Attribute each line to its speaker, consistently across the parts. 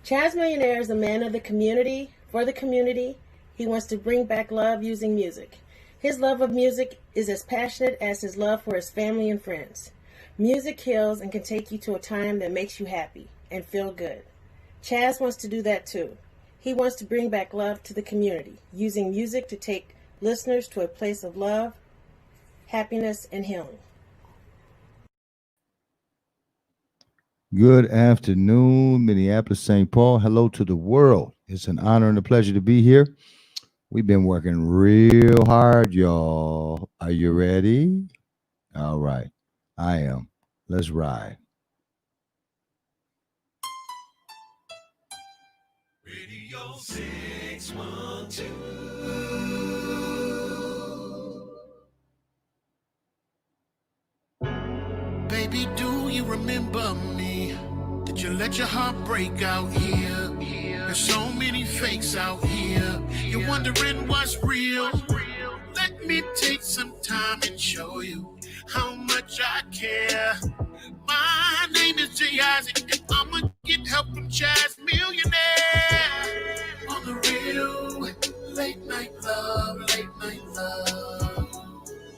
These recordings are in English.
Speaker 1: CHAZ Millionaire is a man of the community, for the community. He wants to bring back love using music. His love of music is as passionate as his love for his family and friends. Music heals and can take you to a time that makes you happy and feel good. CHAZ wants to do that too. He wants to bring back love to the community, using music to take listeners to a place of love, happiness, and healing.
Speaker 2: Good afternoon, Minneapolis, St. Paul. Hello to the world. It's an honor and a pleasure to be here. We've been working real hard, y'all. Are you ready? All right. I am. Let's ride.
Speaker 3: Radio 612. Baby, do you remember me? Did you let your heart break out here? There's so many fakes out here. You're wondering what's real. Let me take some time and show you how much I care. My name is Jay Isaac, and I'ma get help from CHAZ Millionaire. On the real, late night love, late night love.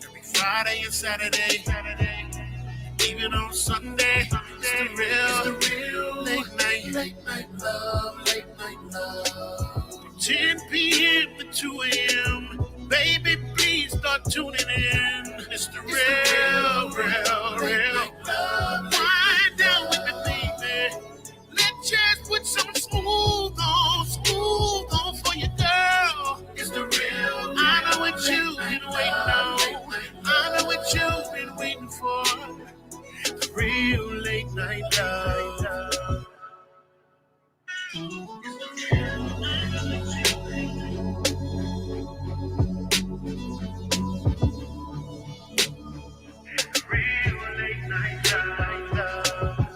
Speaker 3: Every Friday and Saturday. Even on Sunday, it's the real late night love, late night love. From 10 p.m. to 2 a.m., baby, please start tuning in. It's the real love. Wind down with me, baby. Let CHAZ put some smooth on for you, girl. It's the real. I know what you've been waiting on. I know what you've been waiting for. The real late night love. Real late night love.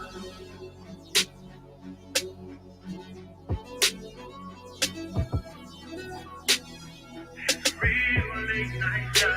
Speaker 3: Real late night love.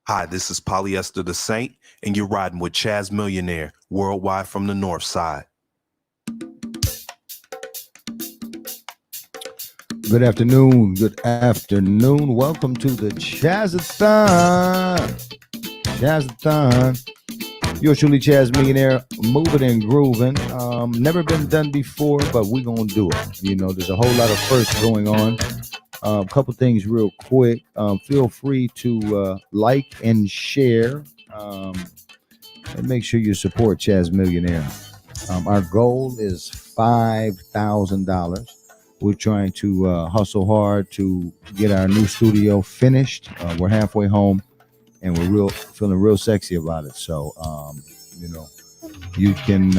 Speaker 4: Hi, this is Polyester the Saint, and you're riding with CHAZ Millionaire, worldwide from the North Side.
Speaker 2: Good afternoon. Good afternoon. Welcome to the CHAZ-a-thon. CHAZ-a-thon. You're truly CHAZ Millionaire, moving and grooving. Never been done before, but we're going to do it. You know, there's a whole lot of firsts going on. A couple things real quick. Feel free to like and share. And make sure you support CHAZ Millionaire. Our goal is $5,000. We're trying to hustle hard to get our new studio finished. We're halfway home, and we're feeling real sexy about it. So, you know, you can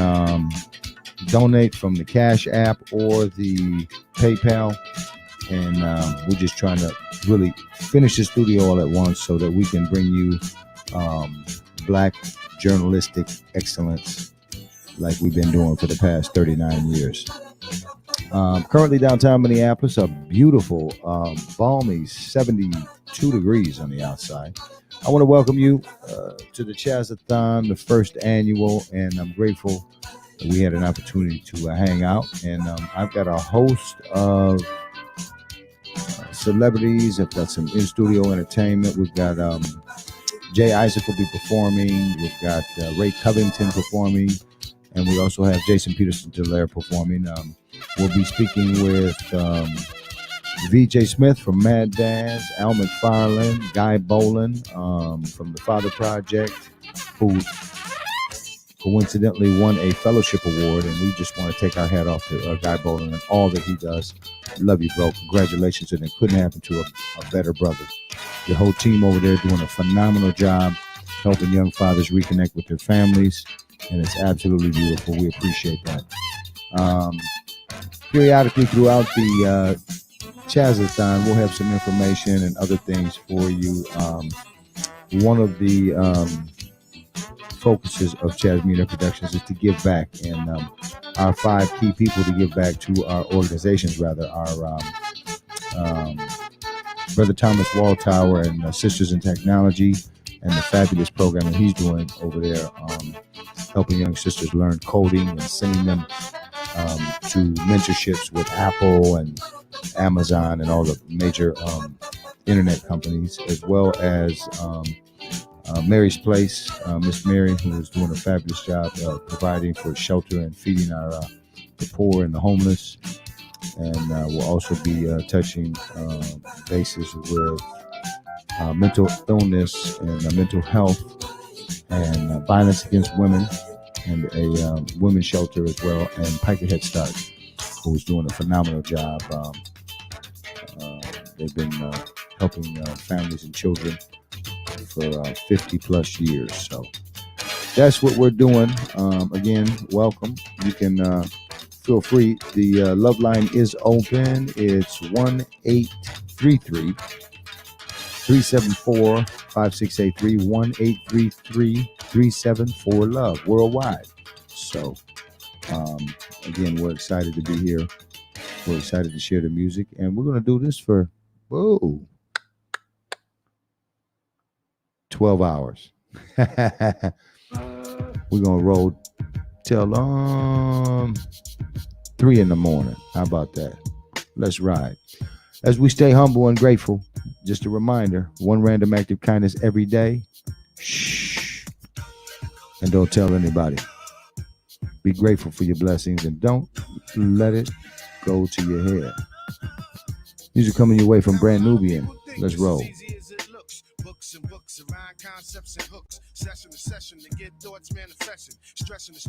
Speaker 2: donate from the Cash App or the PayPal, and we're just trying to really finish the studio all at once so that we can bring you Black journalistic excellence like we've been doing for the past 39 years. Currently downtown Minneapolis, a beautiful, balmy 72 degrees on the outside. I want to welcome you to the CHAZ-a-thon, the first annual, and I'm grateful that we had an opportunity to hang out. And I've got a host of celebrities. I've got some in-studio entertainment. We've got Jay Isaac will be performing. We've got Ray Covington performing. And we also have Jason Peterson Delaire performing. We'll be speaking with VJ Smith from Mad Dads, Al McFarlane, Guy Boland from the Father Project, who coincidentally won a fellowship award, and we just want to take our hat off to Guy Boland and all that he does. Love you, bro. Congratulations, and it couldn't happen to a better brother. Your whole team over there doing a phenomenal job helping young fathers reconnect with their families, and it's absolutely beautiful. We appreciate that. Periodically throughout the CHAZ-a-thon, we'll have some information and other things for you. One of the focuses of CHAZ Millionaire Productions is to give back, and our 5 key people to give back to our organizations, rather, are Brother Thomas Walltower and Sisters in Technology, and the fabulous programming he's doing over there, helping young sisters learn coding and sending them to mentorships with Apple and Amazon and all the major internet companies, as well as Mary's Place, Miss Mary, who is doing a fabulous job providing for shelter and feeding the poor and the homeless. And we'll also be touching bases with mental illness and mental health and violence against women, and a women's shelter as well, and Piker Head Start, who is doing a phenomenal job. They've been helping families and children for 50 plus years. So that's what we're doing. Again, welcome. You can feel free. The love line is open. It's 1-833-374-5683, 1-833-374-LOVE worldwide. So again, we're excited to be here. We're excited to share the music, and we're going to do this for 12 hours. We're going to roll till 3 in the morning. How about that? Let's ride. As we stay humble and grateful, just a reminder, 1 random act of kindness every day. Shh. And don't tell anybody. Be grateful for your blessings and don't let it go to your head. Music coming your way from Brand Nubian. Let's roll.
Speaker 3: Books and books around concepts and hooks. Session to session to get thoughts manifesting. Stressing to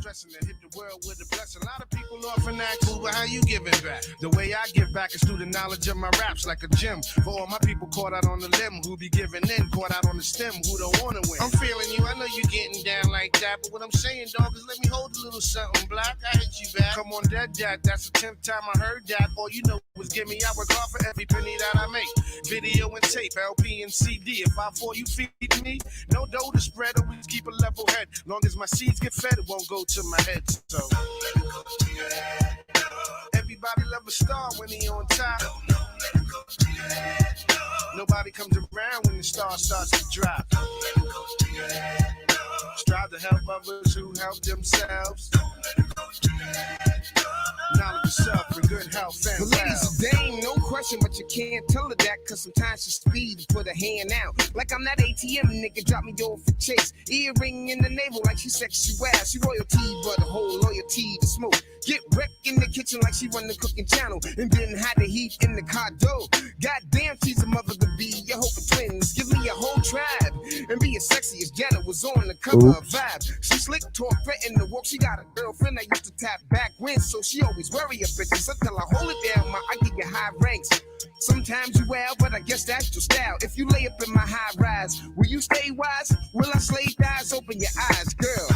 Speaker 3: hit the world with a blessing. A lot of people often ask, cool, but how you giving back? The way I give back is through the knowledge of my raps, like a gym. For all my people caught out on the limb, who be giving in, caught out on the stem, who don't want to win. I'm feeling you, I know you getting down like that, but what I'm saying, dog, is let me hold a little something black. I hit you back. Come on, that, that's the 10th time I heard that. All you know was give me, I work hard for every penny that I make. Video and tape, LP and CD. If I fall, you feed me. No dough to spread, always keep a level head. Long as my seeds get fed, it won't go to my head. So everybody love a star when he on top. Nobody comes around when the star starts to drop. Strive to help others who help themselves. Knowledge of self and good health and
Speaker 5: the ladies, they ain't no question, but you can't tell her that, cause sometimes she speed to put her hand out. Like I'm that ATM nigga, drop me off for chase. Earring in the navel like she sexual. She royalty, but a whole loyalty to smoke. Get wrecked in the kitchen like she run the cooking channel. And then hide the heat in the car door. Goddamn, she's a mother to be. You hope for twins. Give me a whole tribe. And be as sexy as Janet was on the cover of Vibe. She slick talk, threaten to walk. She got a girlfriend that used to tap back when. So she always worry a bitches until I hold it down. I give you high ranks. Sometimes you well, but I guess that's your style. If you lay up in my high rise, will you stay wise? Will I slay thighs? Open your eyes, girl.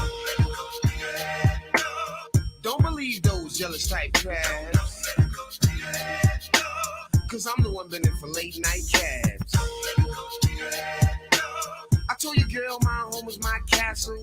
Speaker 5: Don't believe those jealous type crabs. Cause I'm the one been in for late night cabs. I told you, girl, my home is my castle.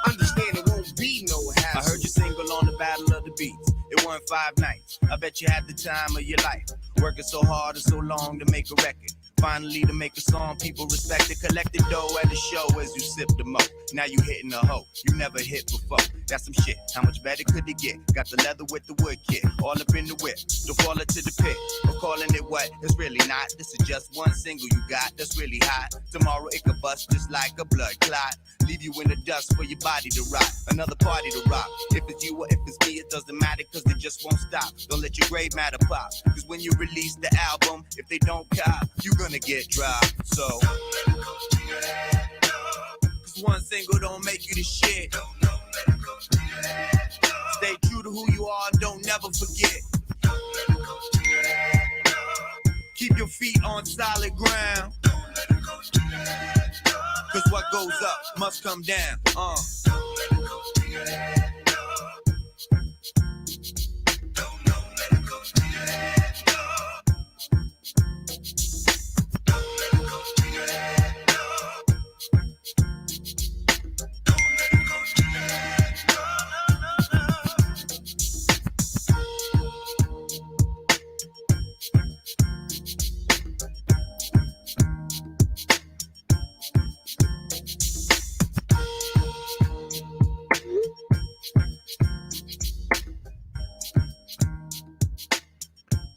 Speaker 5: Understand it won't be no hassle.
Speaker 6: I heard you single on the Battle of the Beats. It won 5 nights. I bet you had the time of your life. Working so hard and so long to make a record. finally to make a song people respect it. Collect the dough at the show as you sip the mo. Now you hitting a hoe you never hit before. That's some shit. How much better could it get? Got the leather with the wood kit, all up in the whip. Don't fall into the pit of calling it what it's really not. This is just one single you got that's really hot. Tomorrow it could bust just like a blood clot. Leave you in the dust for your body to rot. Another party to rock. If it's you or if it's me, it doesn't matter, cause it just won't stop. Don't let your grave matter pop. Cause when you release the album, if they don't cop, you're gonna get dropped. So cause one single don't make you the shit. Stay true to who you are and don't never forget. Keep your feet on solid ground. Cause what goes up must come down.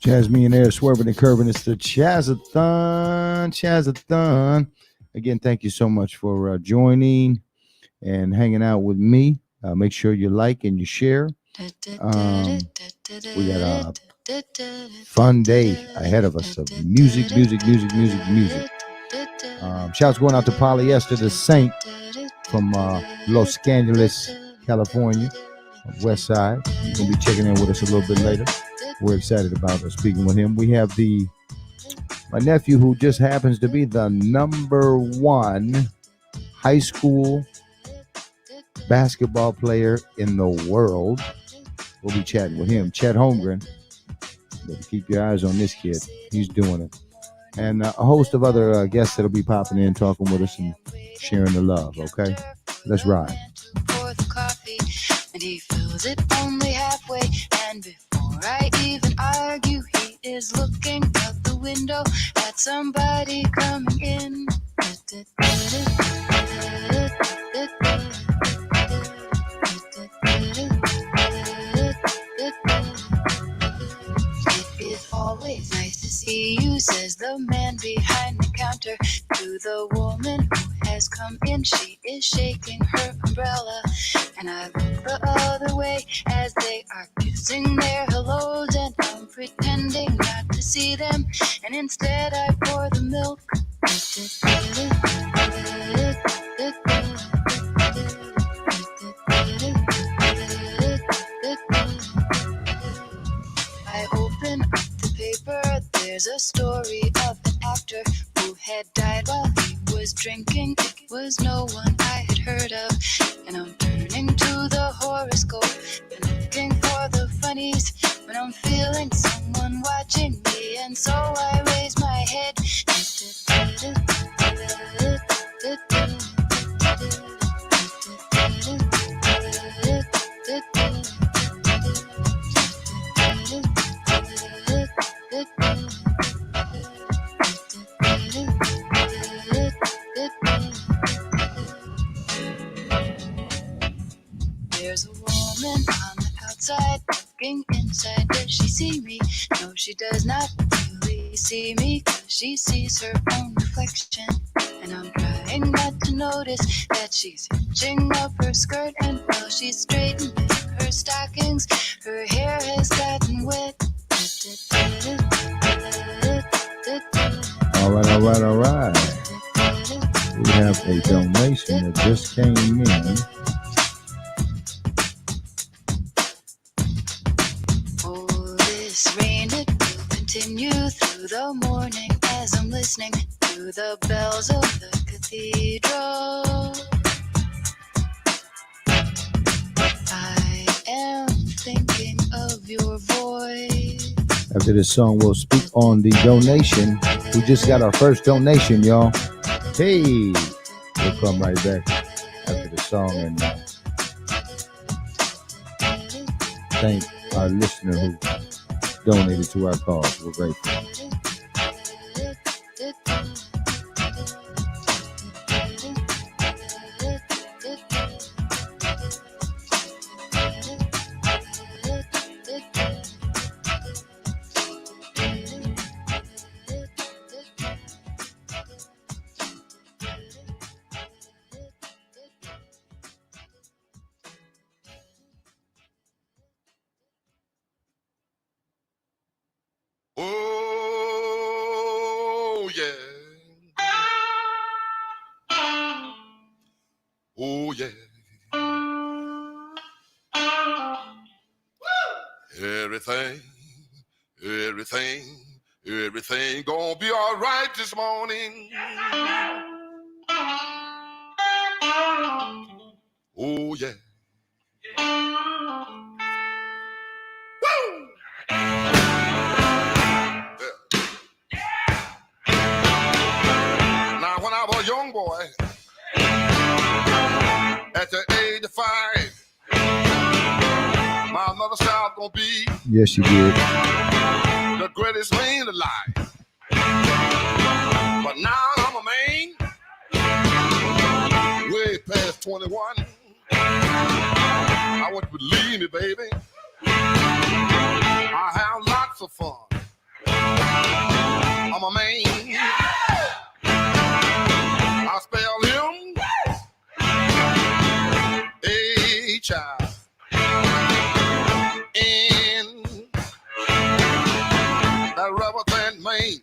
Speaker 2: CHAZ Millionaire, swerving and curving. It's the Chazathon. Chazathon. Again, thank you so much for joining and hanging out with me. Make sure you like and you share. We got a fun day ahead of us of music. Shouts going out to Polyester the Saint from Los Angeles, California, West Side. He's going to be checking in with us a little bit later. We're excited about speaking with him. We have my nephew, who just happens to be the #1 high school basketball player in the world. We'll be chatting with him, Chet Holmgren. But keep your eyes on this kid. He's doing it. And a host of other guests that'll be popping in, talking with us and sharing the love, okay? Let's ride.
Speaker 7: For the coffee, and he fills it only halfway, and before I even argue, he is looking out the window at somebody coming in. It is always nice to see you, says the man behind the counter to the woman who has come in. She is shaking her umbrella, and I look the other way as they are kissing their hellos, and I'm pretending not to see them, and instead I pour the milk. I open up the paper, there's a story of an actor who had died while he was drinking. It was no one I had heard of, and I'm turning to the horoscope and looking for the funnies when I'm feeling someone watching me, and so I raise my head. There's a woman on the outside looking inside. Does she see me? No, she does not really see me, 'cause she sees her own reflection. And I'm trying not to notice that she's hitching up her skirt, and while she's straightening her stockings, her hair has gotten wet.
Speaker 2: All right. We have a donation that just came in.
Speaker 7: Oh, this rain, it will continue through the morning as I'm listening to the bells of the cathedral. I am thinking of your voice.
Speaker 2: After this song, we'll speak on the donation. We just got our first donation, y'all. Hey, we'll come right back after the song and thank our listener who donated to our cause. We're grateful.
Speaker 3: yeah. Oh, yeah. Everything, everything gonna be all right this morning. Oh, yeah. Woo! Now, when I was a young boy, at the age of 5, my mother said I was gonna be
Speaker 2: Yes, she did.
Speaker 3: the greatest man alive. But now I'm a man, way past 21. I want you to believe me, baby. I have lots of fun. I'm a man. I spell him HIN. That rubber band man.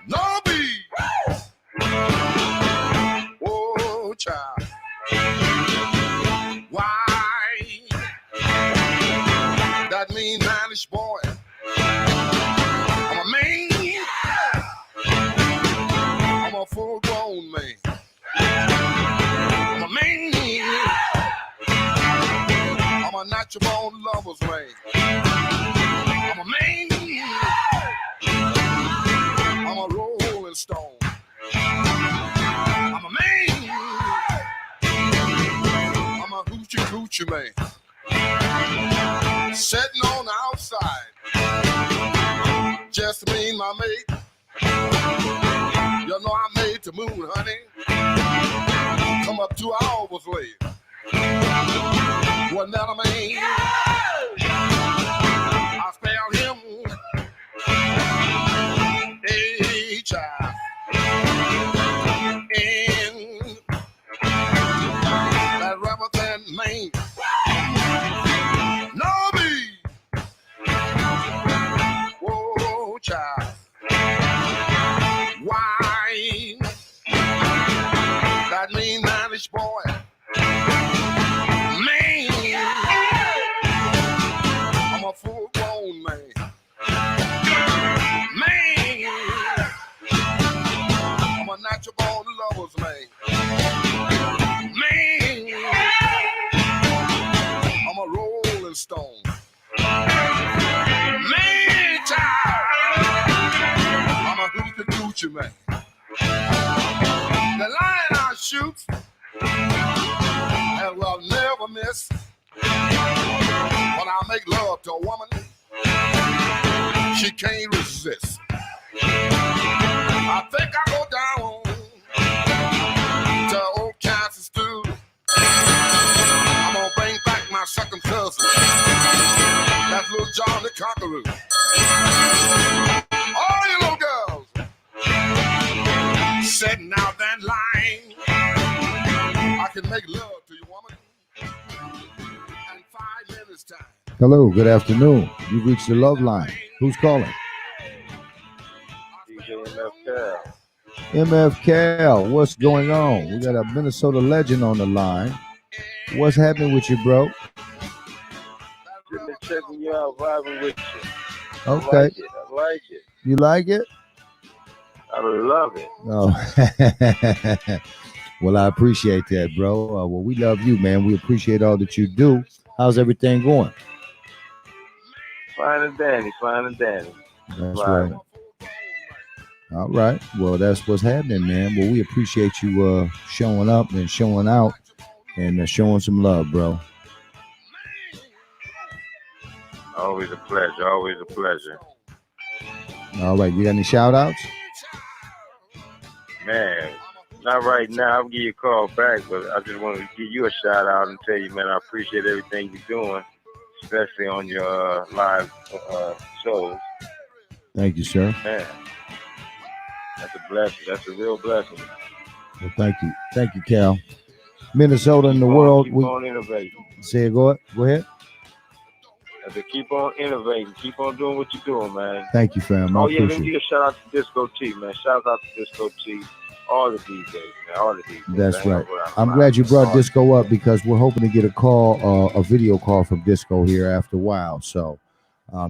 Speaker 3: No B. Oh, child. Why? That mean mannish boy. I'm a man. I'm a full-grown man. I'm a man. I'm a natural-born lover's man. I'm a man. I'm a rolling stone. I'm a man. I'm a hoochie coochie man. Sitting on the outside. Just me and my mate. You know I made the moon, honey. Come up 2 hours late. Wasn't that a man? I spelled him HIN. That rubber band man. No me. Whoa, child. Why? That mean mannish boy. Man. I'm a full-grown man. Man. I'm a natural-born lover's man. Man. I'm a rolling stone. Man, child. I'm a hoochie coochie man. The line I shoot and will never miss. When I make love to a woman, she can't resist. I think I go down to old Kansas stew. I'm gonna bring back my second cousin, that little John the Conqueror. All you little girls setting out that line. I can make love to you, woman, in 5 minutes time.
Speaker 2: Hello, good afternoon. You've reached the love line. Who's calling? MF Cal, what's going on? We got a Minnesota legend on the line. What's happening with you, bro?
Speaker 8: Just checking you out, vibing with you.
Speaker 2: Okay.
Speaker 8: I like it.
Speaker 2: You like it?
Speaker 8: I love it.
Speaker 2: Oh, well, I appreciate that, bro. Well, we love you, man. We appreciate all that you do. How's everything going?
Speaker 8: Fine and dandy, fine and dandy.
Speaker 2: That's
Speaker 8: Vibing.
Speaker 2: right. All right. Well, that's what's happening, man. Well, we appreciate you showing up and showing out and showing some love, bro.
Speaker 8: Always a pleasure, always a pleasure.
Speaker 2: All right. You got any shout outs?
Speaker 8: Man, not right now. I'll give you a call back, but I just wanted to give you a shout out and tell you, man, I appreciate everything you're doing, especially on your live shows.
Speaker 2: Thank you, sir.
Speaker 8: Man, that's a blessing. That's a real blessing.
Speaker 2: Well, thank you. Thank you, Cal. Minnesota in the world.
Speaker 8: Keep on innovating.
Speaker 2: Say it, go ahead.
Speaker 8: And to keep on innovating, keep on doing what you're doing, man.
Speaker 2: Thank you, fam. I
Speaker 8: Oh yeah, let
Speaker 2: appreciate
Speaker 8: me
Speaker 2: it.
Speaker 8: give a shout out to Disco T, man. Shout out to Disco T, all the DJs, man, all the DJs.
Speaker 2: That's right. I'm
Speaker 8: Wow.
Speaker 2: glad you brought Disco up because we're hoping to get a call, a video call from Disco here after a while. So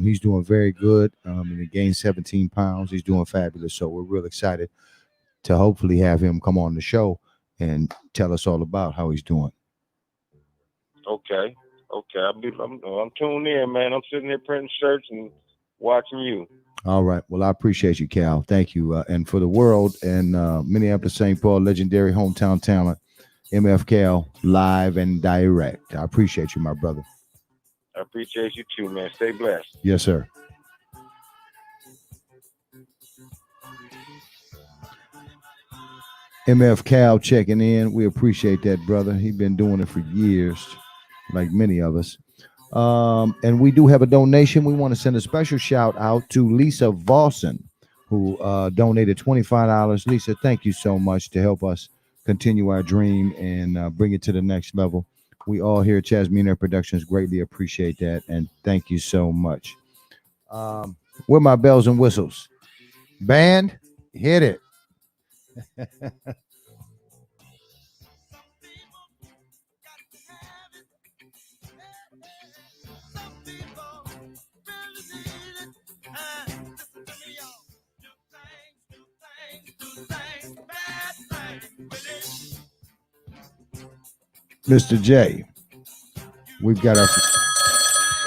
Speaker 2: he's doing very good. And he gained 17 pounds. He's doing fabulous. So we're real excited to hopefully have him come on the show and tell us all about how he's doing.
Speaker 8: Okay. I'm tuned in, man. I'm sitting here printing shirts and watching you.
Speaker 2: All right. Well, I appreciate you, Cal. Thank you. And for the world and Minneapolis, St. Paul, legendary hometown talent, MF Cal, live and direct. I appreciate you, my brother.
Speaker 8: I appreciate you too, man. Stay blessed.
Speaker 2: Yes, sir. MF Cal checking in. We appreciate that, brother. He's been doing it for years, like many of us. And we do have a donation. We want to send a special shout out to Lisa Vossen, who donated $25. Lisa, thank you so much to help us continue our dream and bring it to the next level. We all here at CHAZ Millionaire Productions greatly appreciate that, and thank you so much. Where my bells and whistles? Band, hit it. Mr. J, we've got our.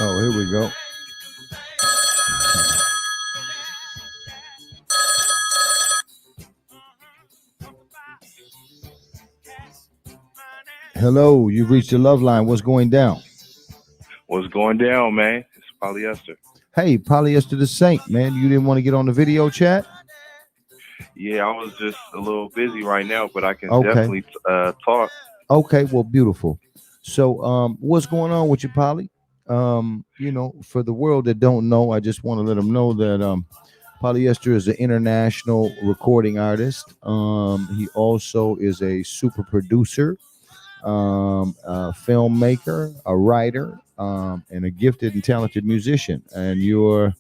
Speaker 2: Oh, here we go. Hello, you've reached the love line. What's going down?
Speaker 9: What's going down, man? It's Polyester.
Speaker 2: Hey, Polyester the Saint, man. You didn't want to get on the video chat?
Speaker 9: Yeah, I was just a little busy right now, but I can
Speaker 2: Okay.
Speaker 9: definitely talk.
Speaker 2: Okay, well, beautiful. So, what's going on with you, Polly? For the world that don't know, I just want to let them know that Polyester is an international recording artist. He also is a super producer, a filmmaker, a writer, and a gifted and talented musician. And you're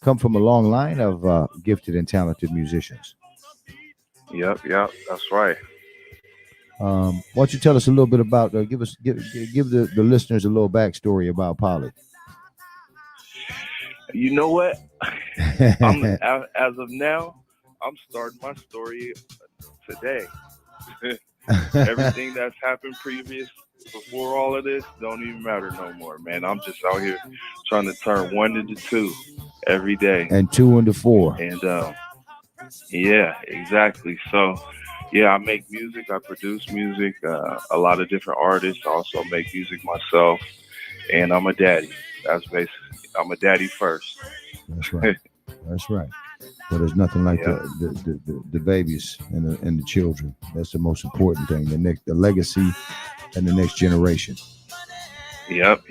Speaker 2: come from a long line of gifted and talented musicians.
Speaker 9: Yep, that's right.
Speaker 2: Why don't you tell us a little bit about give the listeners a little backstory about Polly?
Speaker 9: You know what? As of now, I'm starting my story today. Everything that's happened previous before all of this don't even matter no more, man. I'm just out here trying to turn 1 into 2 every day,
Speaker 2: and 2 into 4.
Speaker 9: And yeah, exactly. So yeah, I make music, I produce music, a lot of different artists. I also make music myself, and I'm a daddy. That's basically, I'm a daddy first.
Speaker 2: That's right. That's right. But there's nothing like the babies and the children. That's the most important thing. The legacy and the next generation.
Speaker 9: Yep.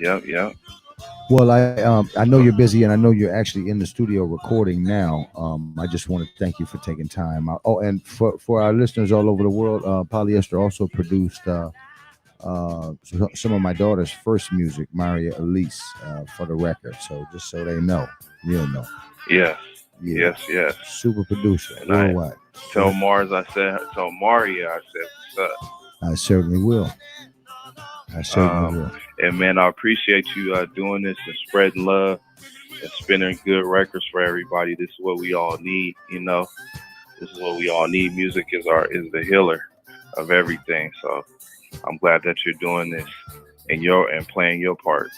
Speaker 2: Well, I know you're busy, and I know you're actually in the studio recording now. I just want to thank you for taking time out. Oh, and for our listeners all over the world, Polyester also produced some of my daughter's first music, Maria Elise, for the record. So just so they know, you'll know.
Speaker 9: Yes.
Speaker 2: Yeah.
Speaker 9: Yes.
Speaker 2: Super producer.
Speaker 9: And
Speaker 2: worldwide.
Speaker 9: Tell Maria, I said, what's up?
Speaker 2: I certainly will.
Speaker 9: And man, I appreciate you doing this and spreading love and spinning good records for everybody. This is what we all need, This is what we all need. Music is the healer of everything. So I'm glad that you're doing this and playing your part,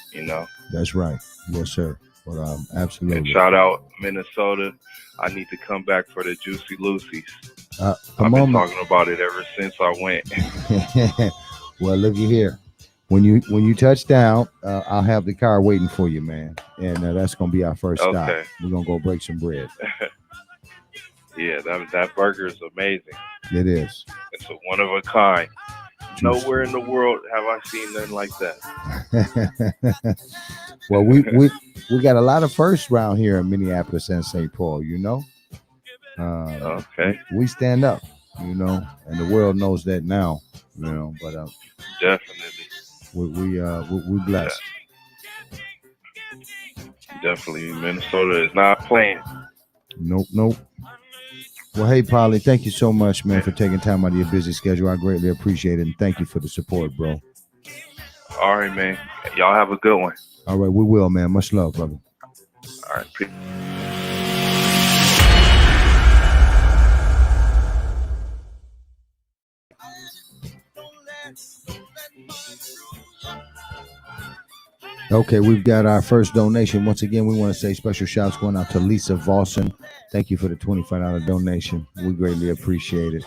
Speaker 2: That's right. Yes, sir. Well, absolutely.
Speaker 9: And shout out Minnesota. I need to come back for the Juicy Lucy's. I've been talking about it ever since I went.
Speaker 2: Well, looky here. When you touch down, I'll have the car waiting for you, man. And that's gonna be our first stop. We're gonna go break some bread.
Speaker 9: Yeah, that burger is amazing.
Speaker 2: It is.
Speaker 9: It's a one of a kind. Nowhere in the world have I seen nothing like that.
Speaker 2: Well, we got a lot of firsts around here in Minneapolis and St. Paul,
Speaker 9: Okay.
Speaker 2: We stand up, and the world knows that now, but
Speaker 9: definitely.
Speaker 2: We blessed.
Speaker 9: definitely. Minnesota is not playing.
Speaker 2: Nope. Well, hey, Polly, thank you so much, man, for taking time out of your busy schedule. I greatly appreciate it, and thank you for the support, bro.
Speaker 9: All right, man. Y'all have a good one.
Speaker 2: All right, we will, man. Much love, brother.
Speaker 9: All right, peace.
Speaker 2: Okay, we've got our first donation. Once again, we want to say special shouts going out to Lisa Vossen. Thank you for the $25 donation. We greatly appreciate it.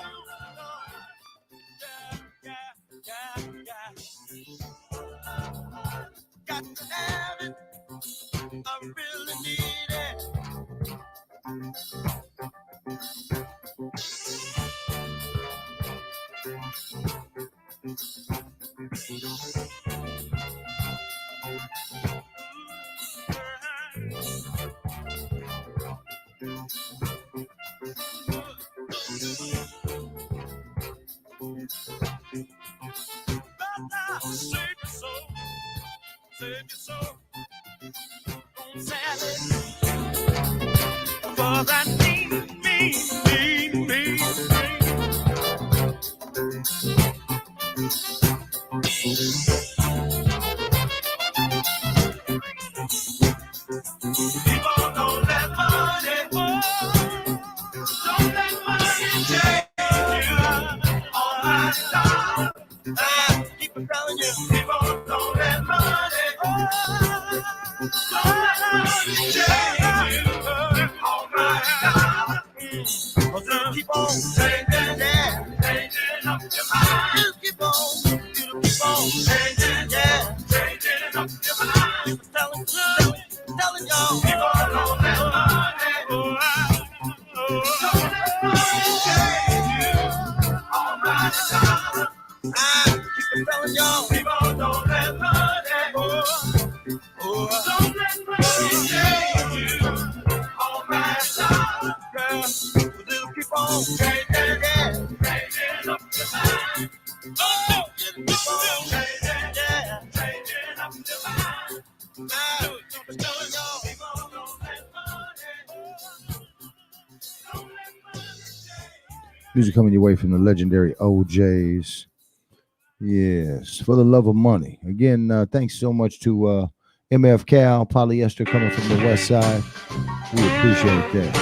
Speaker 2: Music coming your way from the legendary OJs. Yes, for the love of money. Again, thanks so much to MF Cal, Polyester coming from the west side. We appreciate that.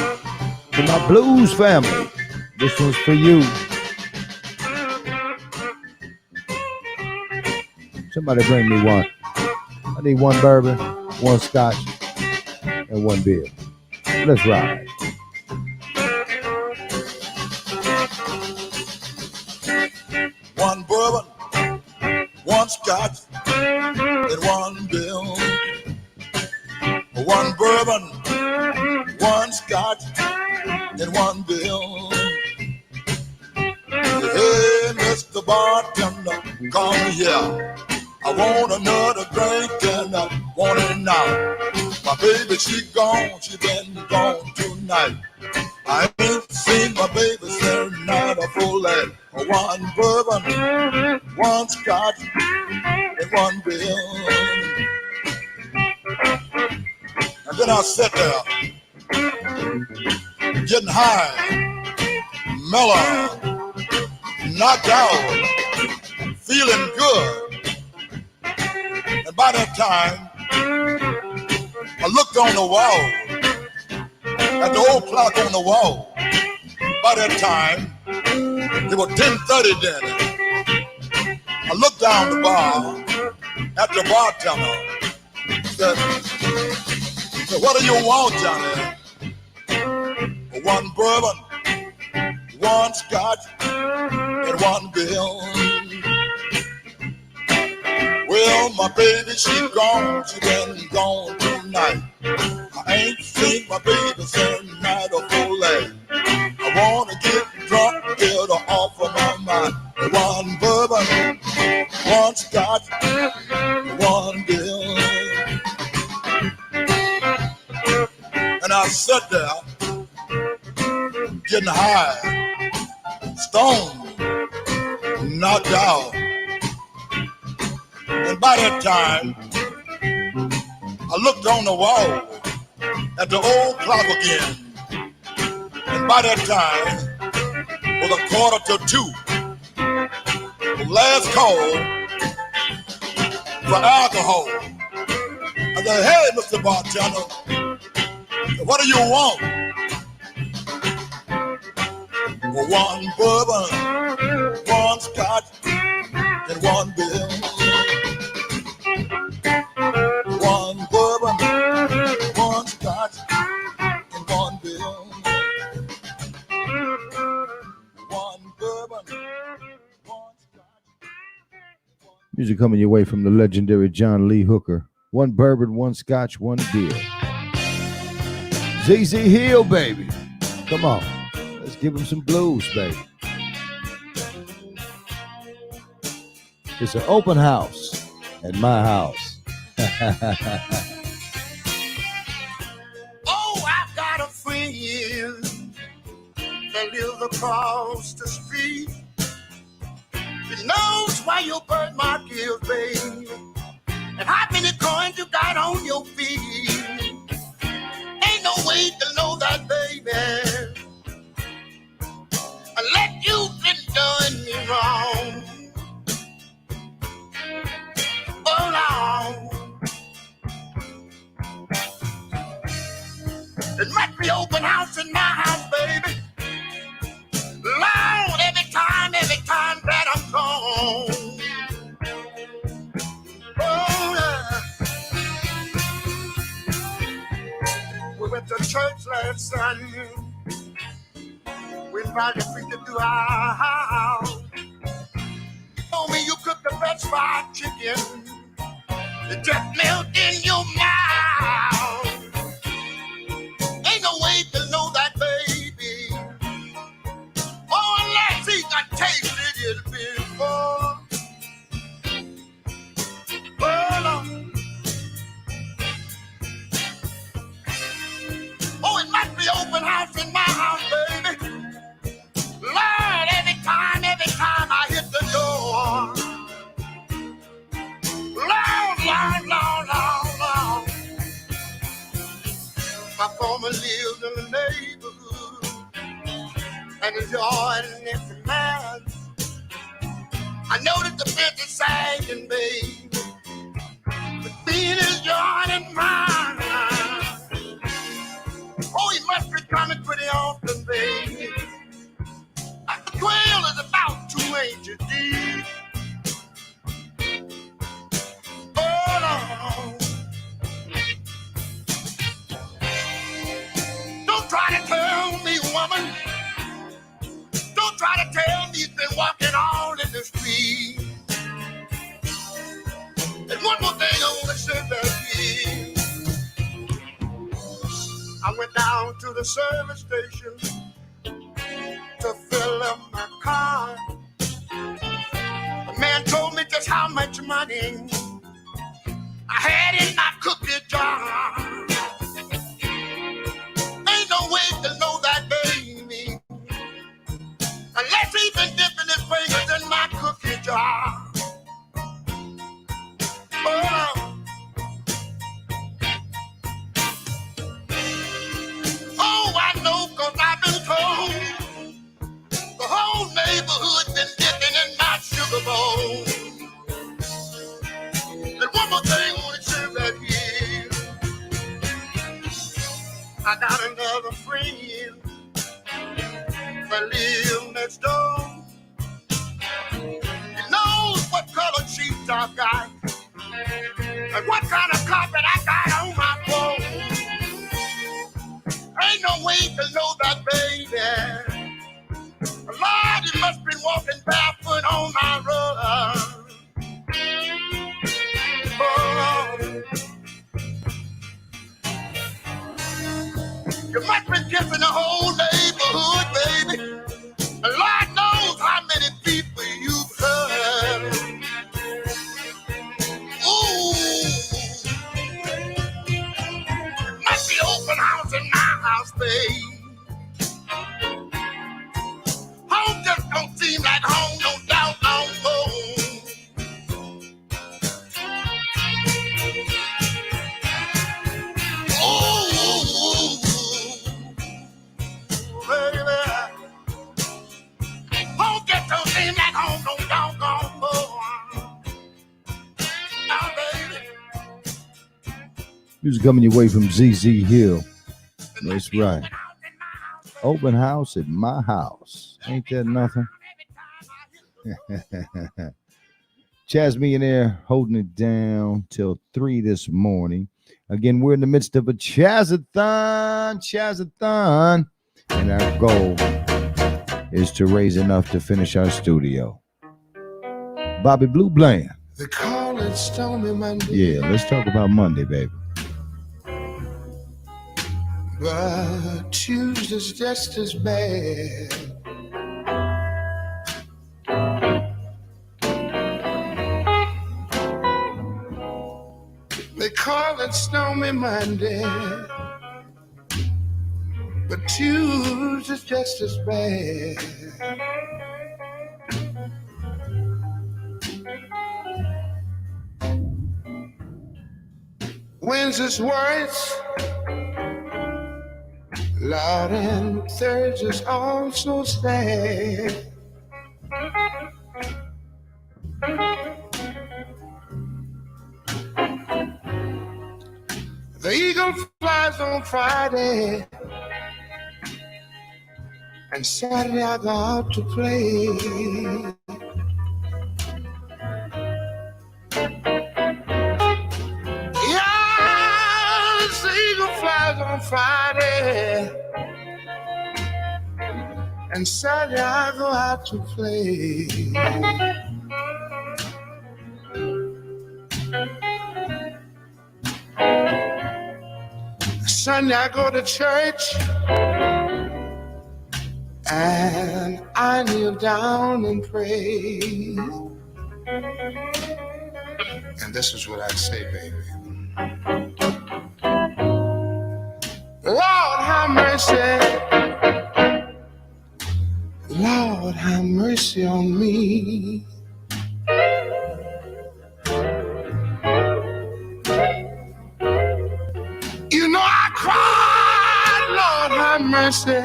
Speaker 2: To my blues family, this one's for you. Somebody bring me one. I need one bourbon, one scotch, and one beer. Let's ride.
Speaker 10: One bourbon, one scotch, and one bill. One bourbon, one scotch, and one bill. Hey, Mr. Bartender, come here. I want another drink and I want it now. My baby, she gone, she been gone tonight. I ain't seen my baby since not a full life. One bourbon, one scotch, and one bill. And then I sat there, getting high, mellow, knocked out, feeling good. And by that time, I looked on the wall, at the old clock on the wall. By that time, it was 10:30 then. I looked down the bar at the bartender. Said, what do you want, Johnny? One bourbon, one scotch, and one bill. Well, my baby, she gone, she been gone tonight. I ain't seen my baby since night or full day. I wanna get drunk, get her off of my mind. One bourbon, one scotch, one bill. And I sat there, getting high, stoned, knocked out. And by that time, I looked on the wall at the old clock again. And by that time, was a 1:45. The last call for alcohol. I said, hey, Mr. Bartender, what do you want? Well, one bourbon, one scotch, and one bill. One bourbon, one scotch, and one bill. One bourbon, one scotch.
Speaker 2: Music coming your way from the legendary John Lee Hooker. One bourbon, one scotch, one beer. ZZ Hill, baby. Come on. Let's give him some blues, baby. It's an open house at my house.
Speaker 10: Oh, I've got a friend that lives across the street. He knows why your birthmark is, baby, and how many coins you got on your feet. Ain't no way to know that, baby, unless you've been doing me wrong. Oh, Lord. It might be open house in my house, baby. Lord, every time that I'm gone. Oh, yeah. We went to church last Sunday. We invited people to do our house. Told me you cook the best fried chicken. It just melt in your mouth. Ain't no way to know that, baby. Oh, unless he got tasted it before. Oh, it must be open house in my house, baby. Lord, every time I hit the door. Lord. My former lived in the neighborhood, and his yard and every man. I noticed the business sagging, babe, but being his yard and mine. Oh, he must be coming pretty often, baby. The trail is about 2 inches deep. Oh, Lord. Don't try to tell me, woman. Don't try to tell me he's been walking all in the street. And one more thing I want to say back here. I went down to the service station to fill up my car. The man told me just how much money I had in my cookie jar. Ain't no way to know that, baby, unless he's been dipping his fingers in my cookie jar. Oh, I know, 'cause I've been told the whole neighborhood been dipping in my sugar bowl. And one more thing I want to say right here. I got another friend that lives next door. He knows what color sheets I've got and what kind of carpet I got on my floor. Ain't no way to know that, baby. Lord, you must be walking barefoot on my road. Oh, you must be kissing the whole neighborhood, baby. The Lord knows how many people you've hurt. Ooh, it must be open house in my house, babe.
Speaker 2: Music coming your way from ZZ Hill. That's right. Open house at my house. Ain't that nothing? CHAZ Millionaire holding it down till 3 this morning. Again, we're in the midst of a Chazathon. And our goal is to raise enough to finish our studio. Bobby Blue Bland.
Speaker 3: They call it Stormy Monday.
Speaker 2: Yeah, let's talk about Monday, baby.
Speaker 3: But Tuesday's just as bad. They call it Stormy Monday, but Tuesday's just as bad. Wednesday's worse, Lord, and Thursday's also sad. The eagle flies on Friday, and Saturday I go out to play. Yes, the eagle flies on Friday, and Saturday I go out to play. Sunday I go to church, and I kneel down and pray. And this is what I say, baby. Lord, have mercy. Lord, have mercy on me. You know I cried, Lord, have mercy.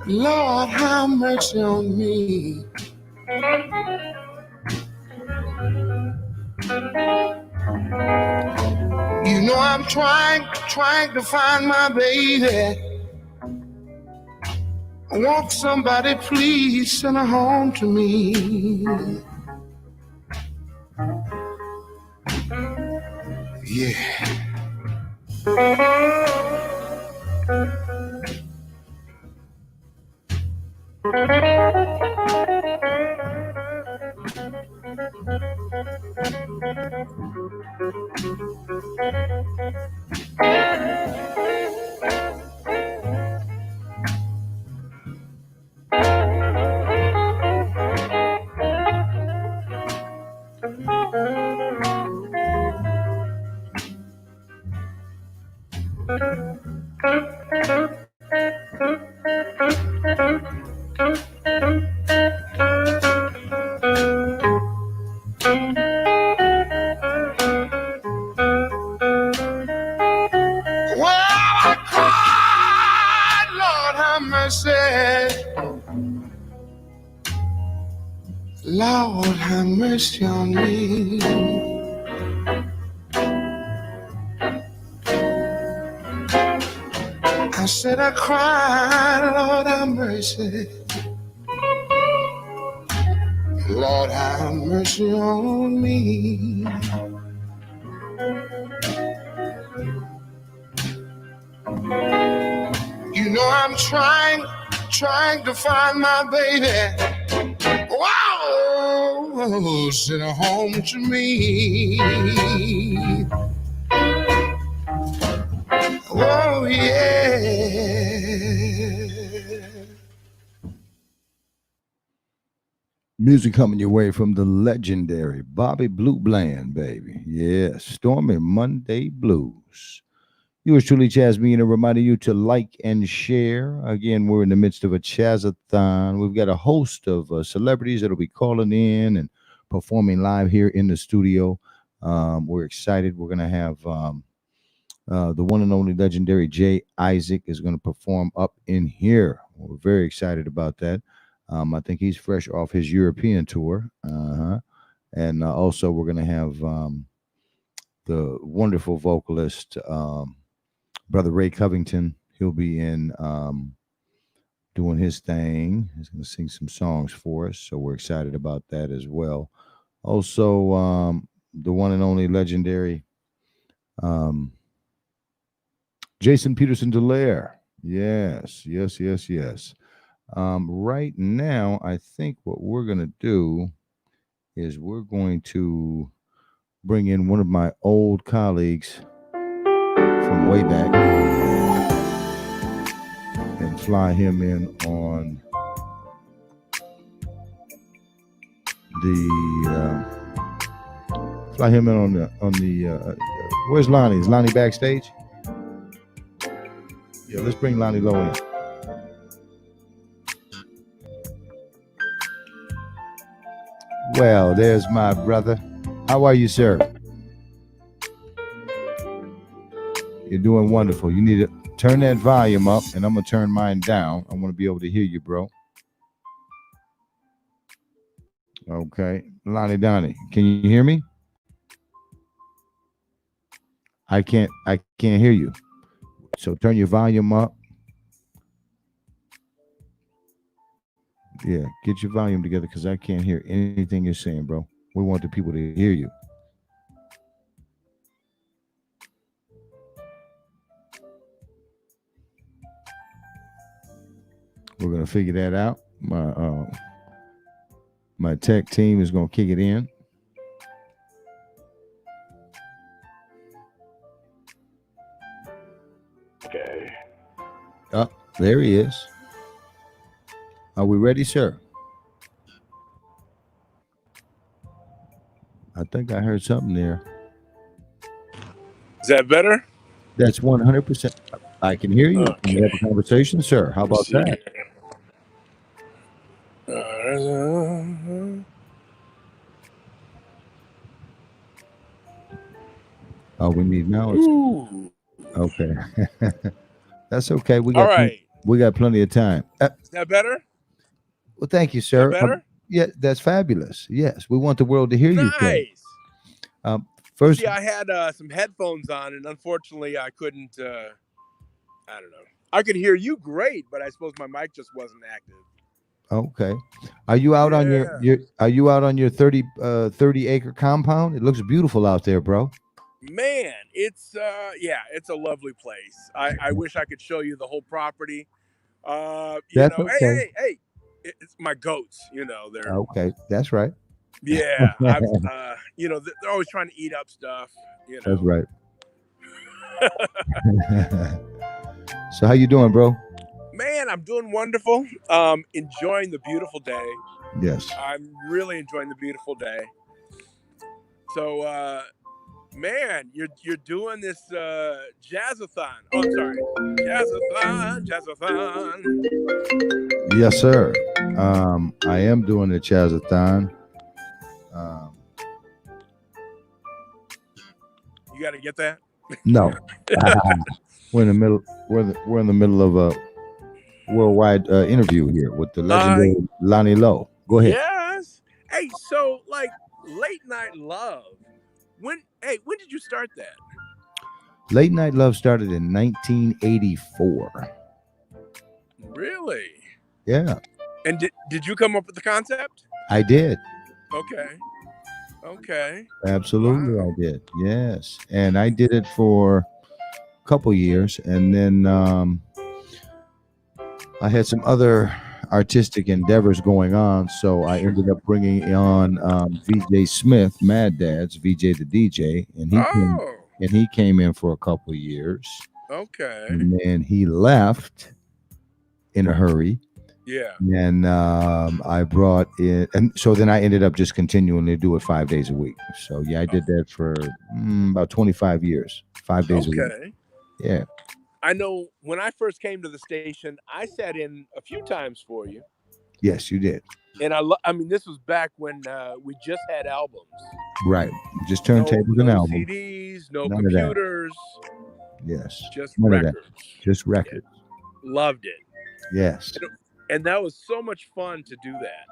Speaker 3: Lord, have mercy on me. You know I'm trying to find my baby. Won't somebody please send her home to me? Yeah. Lord, have mercy on me. I said I cried, Lord, have mercy. Lord, have mercy on me. You know I'm trying to find my baby. Wow, send her home to me. Oh, yeah.
Speaker 2: Music coming your way from the legendary Bobby Blue Bland, baby. Yeah, Stormy Monday Blues. Yours truly, CHAZ Millionaire, reminding you to like and share. Again, we're in the midst of a Chazathon. We've got a host of celebrities that'll be calling in and performing live here in the studio. We're excited. We're going to have the one and only legendary Jay Isaac is going to perform up in here. We're very excited about that. I think he's fresh off his European tour. And also we're going to have the wonderful vocalist, Brother Ray Covington. He'll be in doing his thing. He's going to sing some songs for us, so we're excited about that as well. Also, the one and only legendary um, Jason Peterson Delaire. Yes. Right now, I think what we're going to do is we're going to bring in one of my old colleagues from way back and fly him in on the where's Lonnie? Is Lonnie backstage? Yeah, let's bring Lonnie Lowe in. Well, there's my brother. How are you, sir? You're doing wonderful. You need to turn that volume up, and I'm going to turn mine down. I want to be able to hear you, bro. Okay. Lonnie Donnie, can you hear me? I can't hear you. So turn your volume up. Yeah, get your volume together because I can't hear anything you're saying, bro. We want the people to hear you. We're gonna figure that out. My tech team is gonna kick it in.
Speaker 11: Okay.
Speaker 2: Oh, there he is. Are we ready, sir? I think I heard something there.
Speaker 11: Is that better?
Speaker 2: That's 100%. I can hear you. Okay. Can we have a conversation, sir? How about that? All we need now is okay. That's okay. We got plenty of time.
Speaker 11: Is that better?
Speaker 2: Well, thank you, sir.
Speaker 11: Better?
Speaker 2: Yeah, that's fabulous. Yes, we want the world to hear you.
Speaker 11: Nice.
Speaker 2: First,
Speaker 11: see, I had some headphones on, and unfortunately, I couldn't. I don't know. I could hear you great, but I suppose my mic just wasn't active.
Speaker 2: Okay. Are you out on your Are you out on your 30 acre compound? It looks beautiful out there, bro.
Speaker 11: Man, it's it's a lovely place. I wish I could show you the whole property.
Speaker 2: That's okay.
Speaker 11: Hey, it's my goats. They're
Speaker 2: okay. That's right.
Speaker 11: Yeah, they're always trying to eat up stuff.
Speaker 2: That's right. So how you doing, bro?
Speaker 11: Man, I'm doing wonderful. Enjoying the beautiful day.
Speaker 2: Yes.
Speaker 11: I'm really enjoying the beautiful day. So, man, you're doing this jazzathon. Oh, I'm sorry, jazzathon.
Speaker 2: Yes, sir. I am doing the jazzathon.
Speaker 11: You got to get that?
Speaker 2: No. We're in the middle. We're in the middle of a worldwide interview here with the legendary Lonnie Lowe. Go ahead.
Speaker 11: Yes. Hey, so like Late Night Love. When did you start that?
Speaker 2: Late Night Love started in 1984.
Speaker 11: Really?
Speaker 2: Yeah.
Speaker 11: And did you come up with the concept?
Speaker 2: I did.
Speaker 11: Okay.
Speaker 2: Absolutely, wow. I did. Yes, and I did it for a couple years, and then I had some other artistic endeavors going on, so I ended up bringing on VJ Smith, Mad Dad's VJ the DJ, and he came in for a couple of years.
Speaker 11: Okay.
Speaker 2: And then he left in a hurry.
Speaker 11: Yeah.
Speaker 2: And I brought in, and so then I ended up just continuing to do it 5 days a week. So yeah, I did that for about 25 years, 5 days a week.
Speaker 11: Okay.
Speaker 2: Yeah.
Speaker 11: I know when I first came to the station, I sat in a few times for you.
Speaker 2: Yes, you did.
Speaker 11: And I mean, this was back when we just had albums.
Speaker 2: Right. Just turntables and albums.
Speaker 11: CDs, no computers.
Speaker 2: Yes.
Speaker 11: Just records.
Speaker 2: Just records.
Speaker 11: Yeah. Loved it.
Speaker 2: Yes.
Speaker 11: And that was so much fun to do that.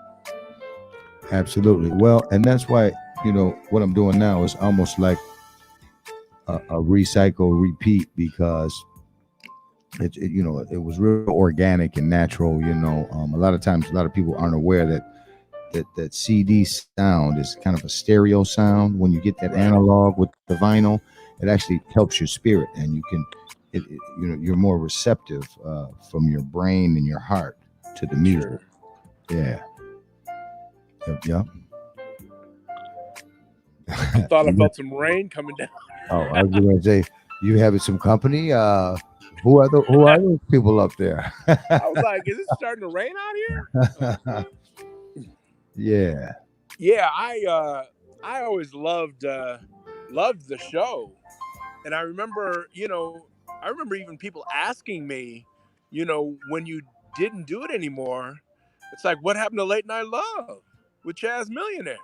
Speaker 2: Absolutely. Well, and that's why, what I'm doing now is almost like a recycle repeat because it was real organic and natural. A lot of times, a lot of people aren't aware that CD sound is kind of a stereo sound. When you get that analog with the vinyl, it actually helps your spirit, and you're more receptive from your brain and your heart to the music.
Speaker 11: Sure.
Speaker 2: Yeah. Yep.
Speaker 11: I thought I felt some rain coming down.
Speaker 2: Oh, I was going to say, you having some company? Who are those people up there?
Speaker 11: I was like, is it starting to rain out here?
Speaker 2: Yeah.
Speaker 11: Yeah, I always loved the show, and I remember even people asking me, when you didn't do it anymore, it's like, what happened to Late Night Love with CHAZ Millionaire?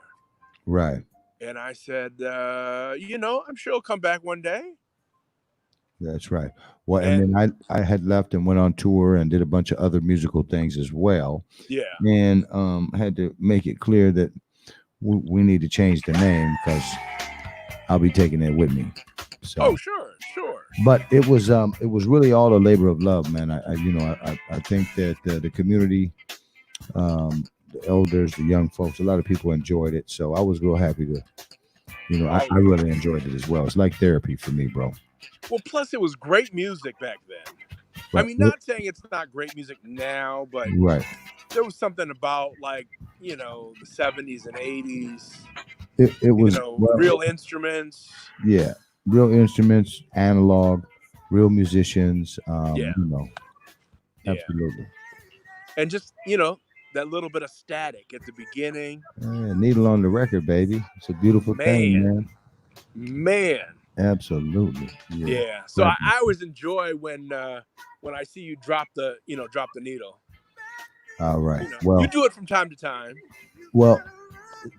Speaker 2: Right.
Speaker 11: And I said, I'm sure it'll come back one day.
Speaker 2: That's right. Well, and then I had left and went on tour and did a bunch of other musical things as well.
Speaker 11: Yeah.
Speaker 2: And had to make it clear that we need to change the name because I'll be taking it with me. So.
Speaker 11: Oh, sure.
Speaker 2: But it was really all a labor of love, man. I think that the community, the elders, the young folks, a lot of people enjoyed it. So I was real happy to, I really enjoyed it as well. It's like therapy for me, bro.
Speaker 11: Well, plus it was great music back then.
Speaker 2: Right.
Speaker 11: I mean, not saying it's not great music now, but there was something about the 70s and 80s.
Speaker 2: It was
Speaker 11: real instruments.
Speaker 2: Yeah, real instruments, analog, real musicians. Absolutely.
Speaker 11: And just that little bit of static at the beginning.
Speaker 2: Needle on the record, baby. It's a beautiful thing,
Speaker 11: man.
Speaker 2: Absolutely.
Speaker 11: Yeah. So I always enjoy when I see you drop the needle.
Speaker 2: All right.
Speaker 11: You do it from time to time.
Speaker 2: Well,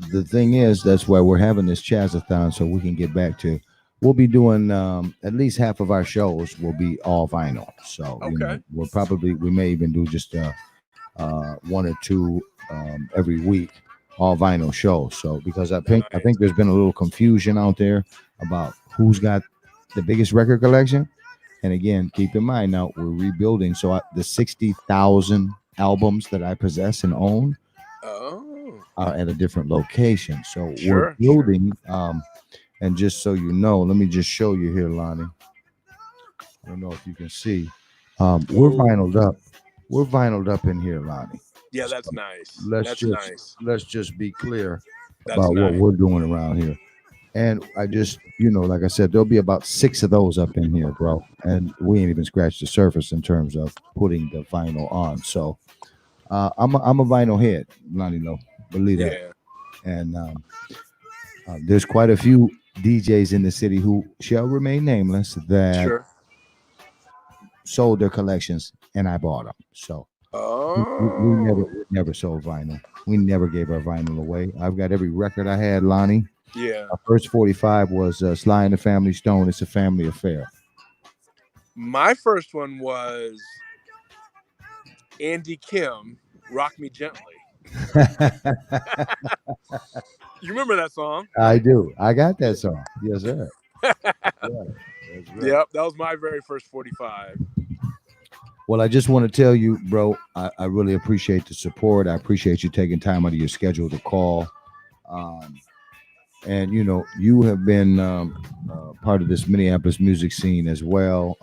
Speaker 2: the thing is, that's why we're having this Chazathon, so we can get back to. We'll be doing at least half of our shows will be all vinyl. So we may even do just one or two every week, all vinyl shows. So because I think there's been a little confusion out there about who's got the biggest record collection. And again, keep in mind now we're rebuilding. So the 60,000 albums that I possess and own are at a different location. So we're building. And just so you know, let me just show you here, Lonnie. I don't know if you can see. We're vinyled up. We're vinyled up in here, Lonnie.
Speaker 11: Yeah, that's nice.
Speaker 2: Let's just be clear about what we're doing around here. And I just, like I said, there'll be about 6 of those up in here, bro. And we ain't even scratched the surface in terms of putting the vinyl on. So I'm a vinyl head, Lonnie. No, believe that.
Speaker 11: Yeah.
Speaker 2: And there's quite a few DJs in the city who shall remain nameless that sold their collections, and I bought them. So we never sold vinyl. We never gave our vinyl away. I've got every record I had, Lonnie.
Speaker 11: Yeah.
Speaker 2: Our first 45 was Sly and the Family Stone. It's a family affair.
Speaker 11: My first one was Andy Kim, Rock Me Gently. You remember that song?
Speaker 2: I do. I got that song. Yes, sir.
Speaker 11: Yep, that was my very first 45.
Speaker 2: Well, I just want to tell you, bro, I really appreciate the support. I appreciate you taking time out of your schedule to call. And, you have been part of this Minneapolis music scene as well,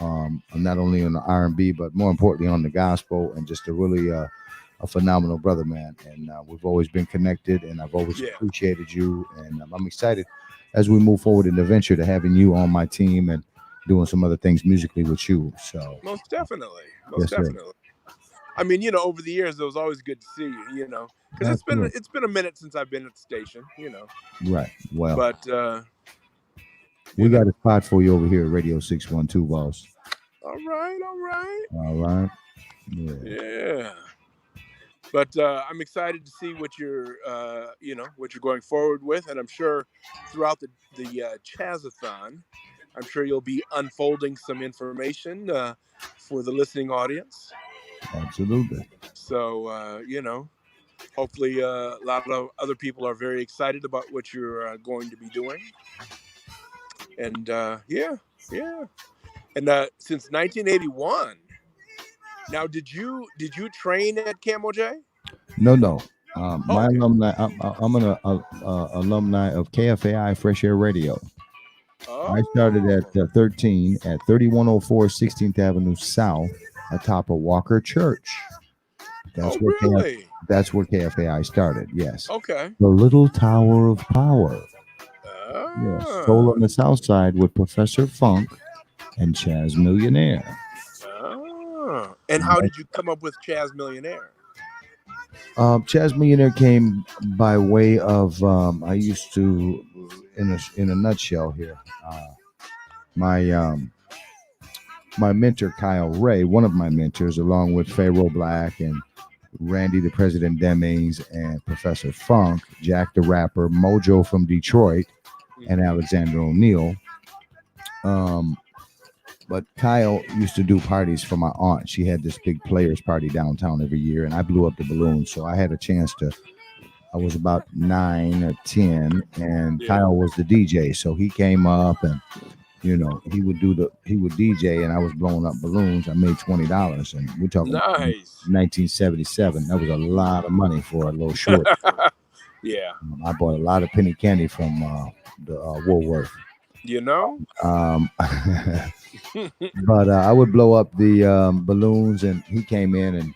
Speaker 2: not only on the R&B, but more importantly on the gospel, and just a really a phenomenal brother, man. And we've always been connected, and I've always appreciated you. And I'm excited as we move forward in the venture to having you on my team and doing some other things musically with you. So
Speaker 11: most definitely. I mean, over the years, it was always good to see you, because it's been a minute since I've been at the station,
Speaker 2: Right. Well,
Speaker 11: but
Speaker 2: we got a spot for you over here at Radio 612, boss.
Speaker 11: All right.
Speaker 2: Yeah.
Speaker 11: But I'm excited to see what you're going forward with, and I'm sure throughout the Chazathon, I'm sure you'll be unfolding some information for the listening audience.
Speaker 2: Absolutely.
Speaker 11: So hopefully a lot of other people are very excited about what you're going to be doing. And yeah. And since 1981. Now, did you train at Camel J?
Speaker 2: No. My
Speaker 11: Okay.
Speaker 2: alumni. I'm an alumni of KFAI Fresh Air Radio. I started at 13 at 3104 16th Avenue South, atop of Walker Church. That's where
Speaker 11: really?
Speaker 2: that's where KFAI started. Yes.
Speaker 11: Okay.
Speaker 2: The Little Tower of Power. Yes. Soul on the South Side with Professor Funk and CHAZ Millionaire.
Speaker 11: And how did you come up with CHAZ Millionaire?
Speaker 2: CHAZ Millionaire came by way of I used to, in a nutshell here, my mentor Kyle Ray, one of my mentors, along with Pharaoh Black and Randy the President Demings and Professor Funk, Jack the Rapper, Mojo from Detroit, and Alexander O'Neill. But Kyle used to do parties for my aunt. She had this big players party downtown every year, and I blew up the balloon. So I had a chance to. I was about 9 or 10, and Kyle was the DJ. So he came up, and he would DJ, and I was blowing up balloons. I made $20, and we're talking
Speaker 11: nice.
Speaker 2: 1977. That was a lot of money for a little short.
Speaker 11: Yeah.
Speaker 2: I bought a lot of penny candy from the Woolworth. But I would blow up the balloons, and he came in, and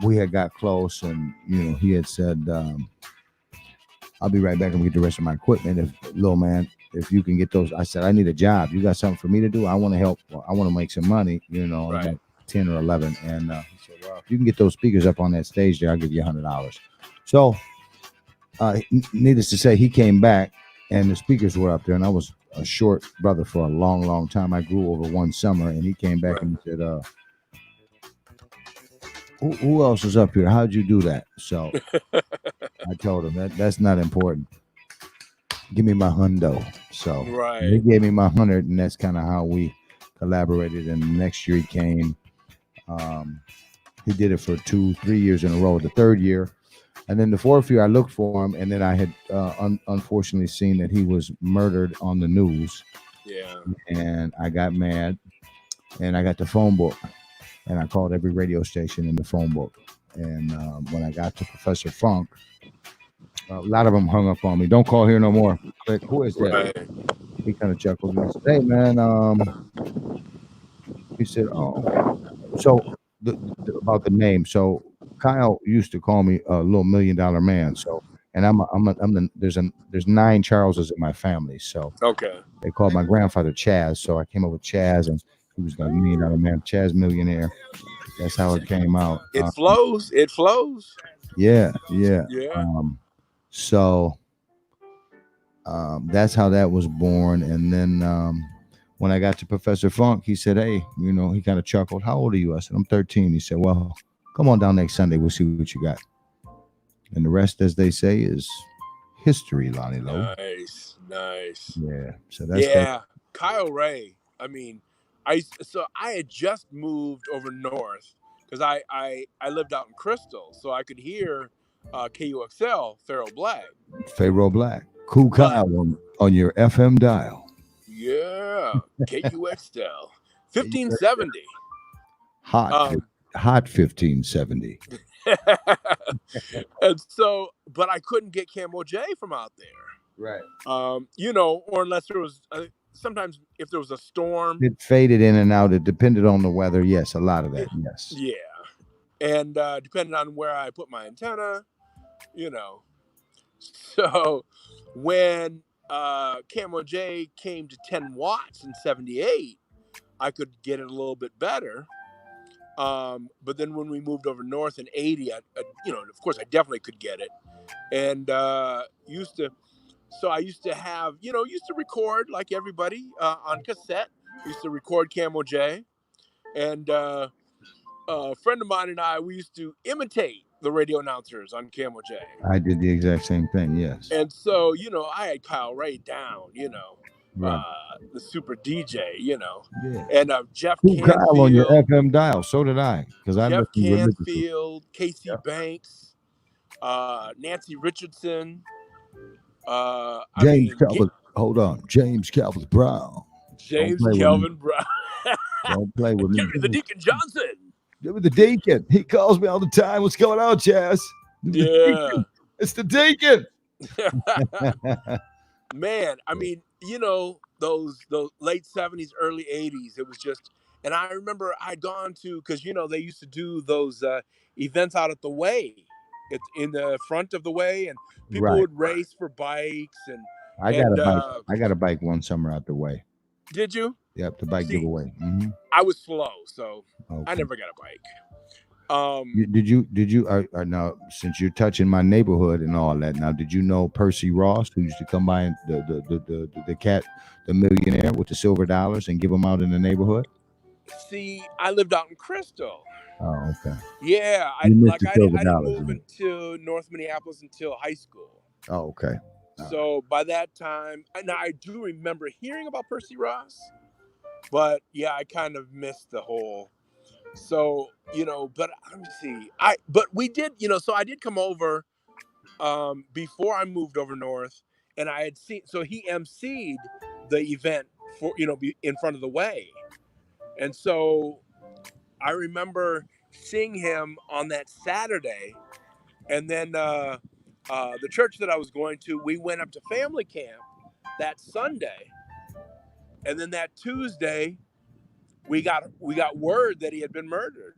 Speaker 2: we had got close, and he had said, "I'll be right back and get the rest of my equipment. If you can get those," I said, "I need a job. You got something for me to do? I want to help. I want to make some money."
Speaker 11: Right.
Speaker 2: About 10 or 11, and he said, "Well, if you can get those speakers up on that stage there, I'll give you $100." So, needless to say, he came back. And the speakers were up there, and I was a short brother for a long, long time. I grew over one summer, and he came back and said, who else is up here? How'd you do that? So I told him that's not important. Give me my hundo. So he gave me my 100, and that's kind of how we collaborated. And the next year he came. He did it for 2-3 years in a row. The third year. And then the fourth year, I looked for him, and then I had unfortunately seen that he was murdered on the news.
Speaker 11: Yeah.
Speaker 2: And I got mad, and I got the phone book, and I called every radio station in the phone book. And when I got to Professor Funk, a lot of them hung up on me. "Don't call here no more." Click. Who is that?
Speaker 11: Right.
Speaker 2: He kind of chuckled and said, "Hey, man." He said, "Oh, so about the name." So Kyle used to call me a little $1 million man. So, and there's 9 Charleses in my family. So they called my grandfather Chaz. So I came up with Chaz, and he was like $1 million man, CHAZ Millionaire. That's how it came out.
Speaker 11: It flows. It flows.
Speaker 2: Yeah.
Speaker 11: So
Speaker 2: That's how that was born. And then when I got to Professor Funk, he said, "Hey, he kind of chuckled. How old are you?" I said, "I'm 13. He said, "Well, come on down next Sunday. We'll see what you got." And the rest, as they say, is history, Lonnie Lowe.
Speaker 11: Nice.
Speaker 2: Yeah. So that's
Speaker 11: Kyle Ray. I mean, I had just moved over north because I lived out in Crystal, so I could hear KUXL
Speaker 2: Pharaoh Black. Cool Kyle on your FM dial.
Speaker 11: Yeah, KUXL 1570.
Speaker 2: Hot 1570.
Speaker 11: And so, but I couldn't get Camel J from out there.
Speaker 2: Right.
Speaker 11: Or unless there was sometimes if there was a storm,
Speaker 2: it faded in and out. It depended on the weather. Yes, a lot of that. Yes.
Speaker 11: Yeah, and depending on where I put my antenna, So when Camel J came to 10 watts in 78, I could get it a little bit better. But then when we moved over north in 80, of course I definitely could get it. And I used to have, used to record like everybody on cassette. Used to record Camel J. And a friend of mine and I, we used to imitate the radio announcers on Camel J.
Speaker 2: I did the exact same thing, yes.
Speaker 11: And so, I had Kyle Ray down,
Speaker 2: right.
Speaker 11: The super DJ,
Speaker 2: Yeah.
Speaker 11: And Jeff Canfield.
Speaker 2: Kyle on your FM dial. So did I. Because I
Speaker 11: Jeff
Speaker 2: listened
Speaker 11: Canfield, Casey Banks, Nancy Richardson.
Speaker 2: James, hold on, James Calvin Brown.
Speaker 11: James Kelvin Brown.
Speaker 2: Don't play with me.
Speaker 11: Give me the Deacon Johnson.
Speaker 2: Give me the Deacon. He calls me all the time. What's going on, Chaz?
Speaker 11: Yeah.
Speaker 2: It's the Deacon.
Speaker 11: Man, I mean, you know, those late 70s, early 80s, it was just, and I remember I'd gone to, because, you know, they used to do those events out at the Way, in the front of the Way, and people would race for bikes. And
Speaker 2: I got a bike. I got a bike one summer out the Way.
Speaker 11: Did you?
Speaker 2: Yep, the bike giveaway.
Speaker 11: I was slow, so I never got a bike.
Speaker 2: Did you now, since you're touching my neighborhood and all that, now did you know Percy Ross, who used to come by and the millionaire with the silver dollars and give them out in the neighborhood?
Speaker 11: See, I lived out in Crystal.
Speaker 2: Oh, okay.
Speaker 11: Yeah, I didn't move into North Minneapolis until high school.
Speaker 2: Oh, okay.
Speaker 11: So by that time, now I do remember hearing about Percy Ross, but yeah, I kind of missed the whole. So, you know, but let me see. But we did, you know, so I did come over before I moved over north, and I had seen, so he emceed the event for, you know, in front of the Way. And so I remember seeing him on that Saturday, and then the church that I was going to, we went up to family camp that Sunday, and then that Tuesday we got word that he had been murdered.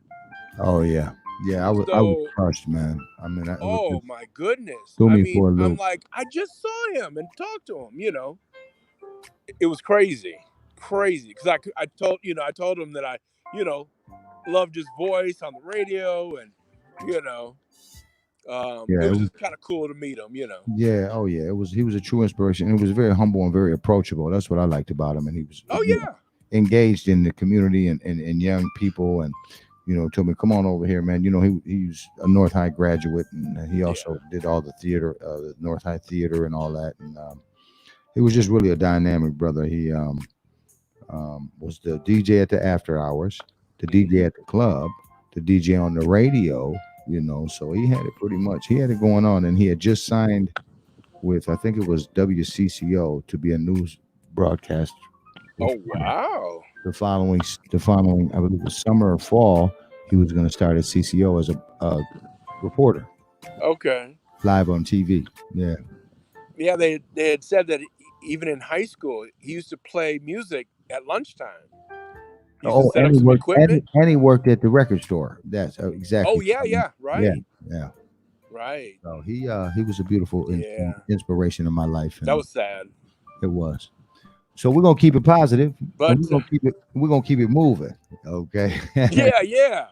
Speaker 2: Oh yeah, I was crushed, man. I mean,
Speaker 11: my goodness! I'm like, I just saw him and talked to him. You know, it was crazy, because I told him that I, you know, loved his voice on the radio, and you know, it was just kind of cool to meet him. You know.
Speaker 2: Yeah. Oh yeah. He was a true inspiration. It was very humble and very approachable. That's what I liked about him. And he was. Engaged in the community and young people, and you know, told me, come on over here, man. You know, he's a North High graduate, and he also did all the theater, the North High theater and all that. And he was just really a dynamic brother. He was the DJ at the after hours, the DJ at the club, the DJ on the radio, you know, so he had it pretty much. He had it going on, and he had just signed with, I think it was WCCO, to be a news broadcast.
Speaker 11: Oh wow!
Speaker 2: The following, I believe it was summer or fall, he was going to start at CCO as a reporter.
Speaker 11: Okay.
Speaker 2: Live on TV. Yeah.
Speaker 11: Yeah, they had said that even in high school, he used to play music at lunchtime.
Speaker 2: And he worked at the record store. That's exactly.
Speaker 11: Oh yeah, right.
Speaker 2: Yeah.
Speaker 11: Right.
Speaker 2: So he was a beautiful inspiration in my life.
Speaker 11: That was sad.
Speaker 2: It was. So we're gonna keep it positive,
Speaker 11: but
Speaker 2: we're gonna keep it moving. Okay.
Speaker 11: yeah,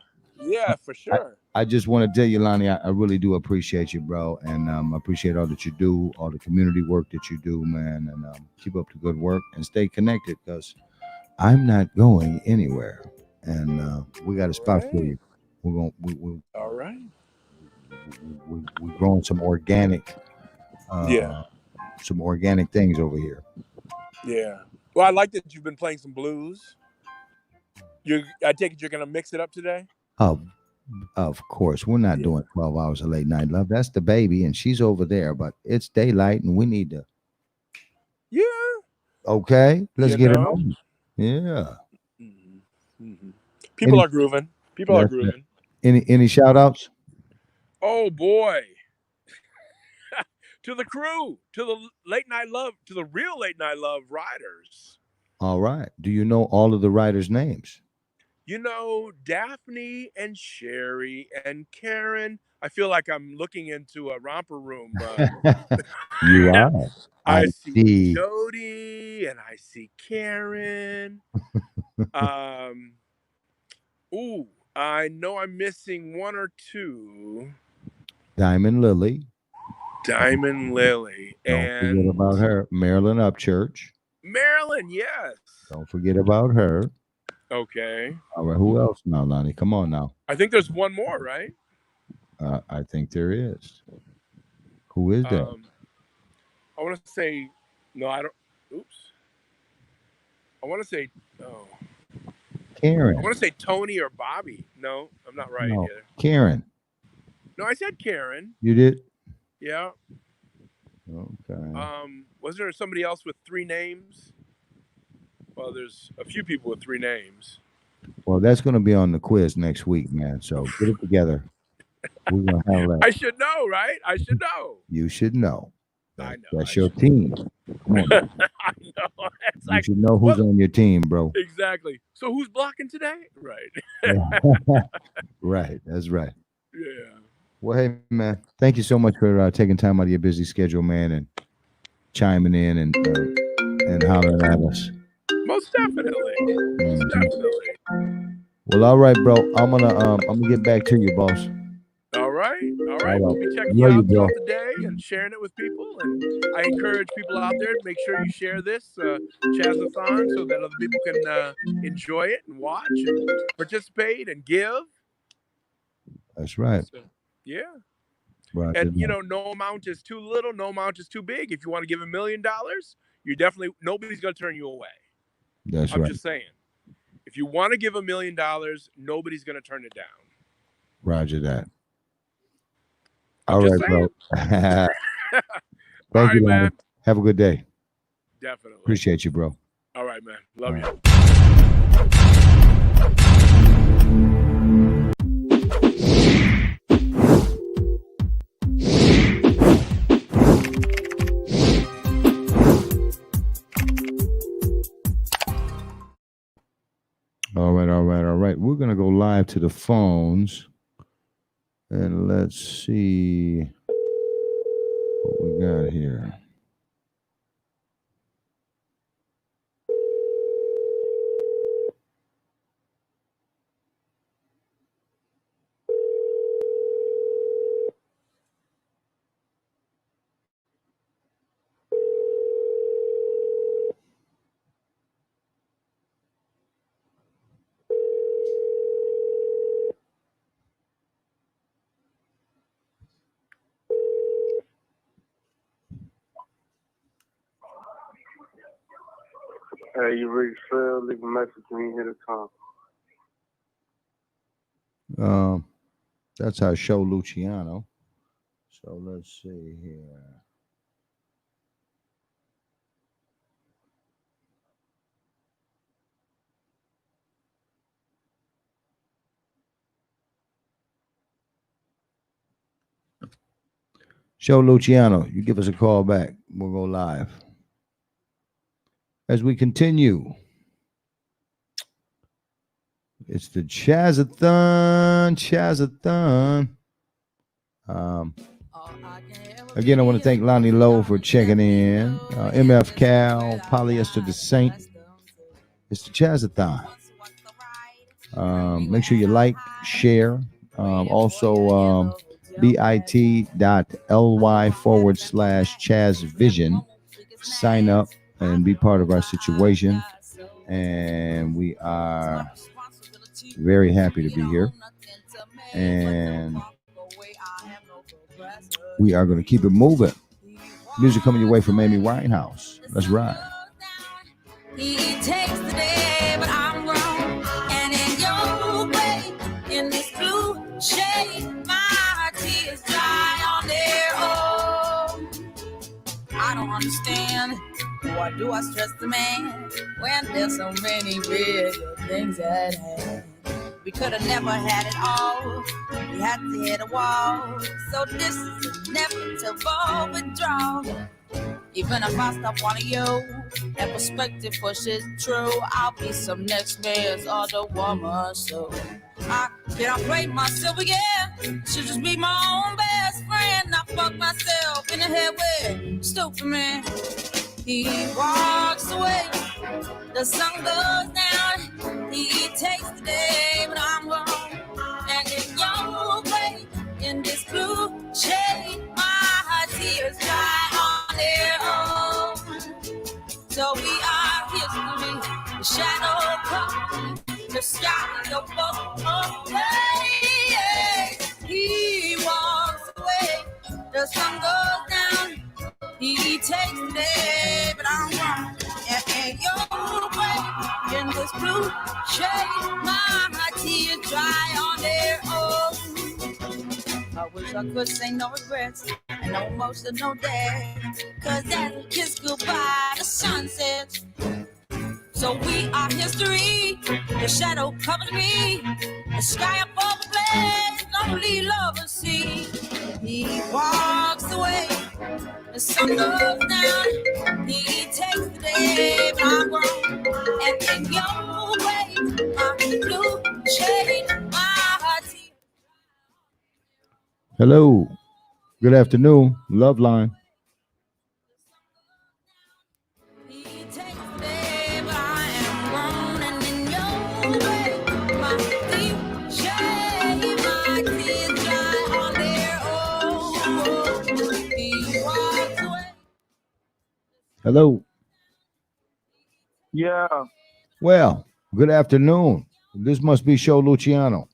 Speaker 11: for sure.
Speaker 2: I just want to tell you, Lonnie, I really do appreciate you, bro, and I appreciate all that you do, all the community work that you do, man, and keep up the good work and stay connected, because I'm not going anywhere, and we got a spot for you. We're
Speaker 11: all right.
Speaker 2: We're growing some organic, some organic things over here.
Speaker 11: Yeah. Well, I like that you've been playing some blues. I take it you're going to mix it up today?
Speaker 2: Of course. We're not doing 12 hours of late night love. That's the baby, and she's over there, but it's daylight, and we need to.
Speaker 11: Yeah.
Speaker 2: Okay. Let's get it on. Yeah.
Speaker 11: Mm-hmm. People are grooving. People are grooving.
Speaker 2: Any shout outs?
Speaker 11: Oh, boy. To the crew, to the late night love, to the real late night love riders.
Speaker 2: All right. Do you know all of the riders' names?
Speaker 11: You know, Daphne and Sherry and Karen. I feel like I'm looking into a romper room.
Speaker 2: You are.
Speaker 11: I see Jody and I see Karen. I know I'm missing one or two.
Speaker 2: Diamond Lily.
Speaker 11: Don't
Speaker 2: forget about her. Marilyn Upchurch.
Speaker 11: Marilyn, yes.
Speaker 2: Don't forget about her.
Speaker 11: Okay.
Speaker 2: All right. Who else now, Lonnie? Come on now.
Speaker 11: I think there's one more, right?
Speaker 2: I think there is. Who is that?
Speaker 11: I want to say, no, I don't. Oops. I want to say,
Speaker 2: Karen.
Speaker 11: I want to say Tony or Bobby. No, I'm not right either.
Speaker 2: Karen.
Speaker 11: No, I said Karen.
Speaker 2: You did?
Speaker 11: Yeah.
Speaker 2: Okay.
Speaker 11: Was there somebody else with 3 names? Well, there's a few people with 3 names.
Speaker 2: Well, that's going to be on the quiz next week, man. So get it together. We're going to handle that.
Speaker 11: I should know, right? I should know.
Speaker 2: You should know.
Speaker 11: I know.
Speaker 2: That's your team. Come on.
Speaker 11: I know. It's
Speaker 2: You should know who's on your team, bro.
Speaker 11: Exactly. So who's blocking today? Right.
Speaker 2: Right. That's right.
Speaker 11: Yeah.
Speaker 2: Well, hey, man, thank you so much for taking time out of your busy schedule, man, and chiming in and hollering at us.
Speaker 11: Most definitely. Most definitely.
Speaker 2: Well, all right, bro. I'm gonna get back to you, boss.
Speaker 11: All right. We'll be checking
Speaker 2: Love
Speaker 11: you
Speaker 2: you,
Speaker 11: out
Speaker 2: bro.
Speaker 11: throughout the day and sharing it with people. And I encourage people out there to make sure you share this Chazathon so that other people can enjoy it and watch and participate and give.
Speaker 2: That's right.
Speaker 11: So, yeah.
Speaker 2: Right.
Speaker 11: And no amount is too little, no amount is too big. If you want to give $1 million, nobody's gonna turn you away.
Speaker 2: That's
Speaker 11: I'm
Speaker 2: right.
Speaker 11: just saying. If you want to give $1 million, nobody's gonna turn it down.
Speaker 2: Roger that.
Speaker 11: I'm
Speaker 2: All
Speaker 11: just
Speaker 2: right, bro.
Speaker 11: saying.
Speaker 2: Thank you,
Speaker 11: man.
Speaker 2: Have a good day.
Speaker 11: Definitely.
Speaker 2: Appreciate you, bro.
Speaker 11: All right, man. Love you.
Speaker 2: All right. We're gonna go live to the phones, and let's see what we got here.
Speaker 8: Hey, you reach Phil, leave a message when you hit a time.
Speaker 2: That's our show, Luciano. So let's see here. Show Luciano, you give us a call back. We'll go live. As we continue, it's the Chazathon. Again, I want to thank Lonnie Lowe for checking in. MF Cal, Polyester the Saint. It's the Chazathon. Make sure you like, share. Also, bit.ly/CHAZ Vision. Sign up and be part of our situation. And we are very happy to be here. And we are going to keep it moving. Music coming your way from Amy Winehouse. Let's ride.
Speaker 12: He takes the day, but I'm grown. And in your way, in this blue shade, my tears dry on their own. I don't understand. Why do I stress the man when there's so many bigger things at hand? We could have never had it all. We had to hit a wall. So this is inevitable withdrawal. Even if I stop wanting you, and perspective pushes true, I'll be some next man's other woman. So I can't play myself again. Should just be my own best friend. I fuck myself in the head with stupid man. He walks away, the sun goes down. He takes the day, but I'm gone. And in your way, in this blue shade, my tears dry on their own. So we are history, the shadow comes, the sky is both away. He walks away, the sun goes down. He takes the day, but I'm wrong. And your way, in this blue shade, my tears dry on their own. I wish So I could say no regrets and no emotional day. Cause as we kiss goodbye, the sun sets. So we are history. The shadow covers me. The sky above the blaze, lonely lovers see. He walks away. The sun goes down. He takes the day, my world, and in your way, my blue shade, my heart.
Speaker 2: Hello. Good afternoon. Love line.
Speaker 12: He takes the day, but I am grown, and in your way, my deep shade, my tears dry on their own. He walks away.
Speaker 2: Hello.
Speaker 13: Yeah,
Speaker 2: Well, good afternoon. This must be Show Luciano.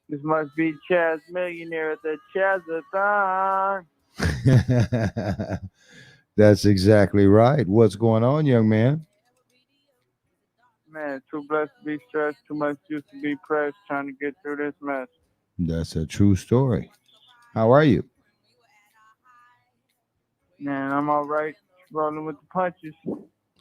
Speaker 13: this must be CHAZ Millionaire at the CHAZ-a-thon.
Speaker 2: That's exactly right. What's going on, young man?
Speaker 13: Man, too blessed to be stressed, too much juice to be pressed, trying to get through this mess.
Speaker 2: That's a true story. How are you?
Speaker 13: Man, I'm all right, rolling with the punches.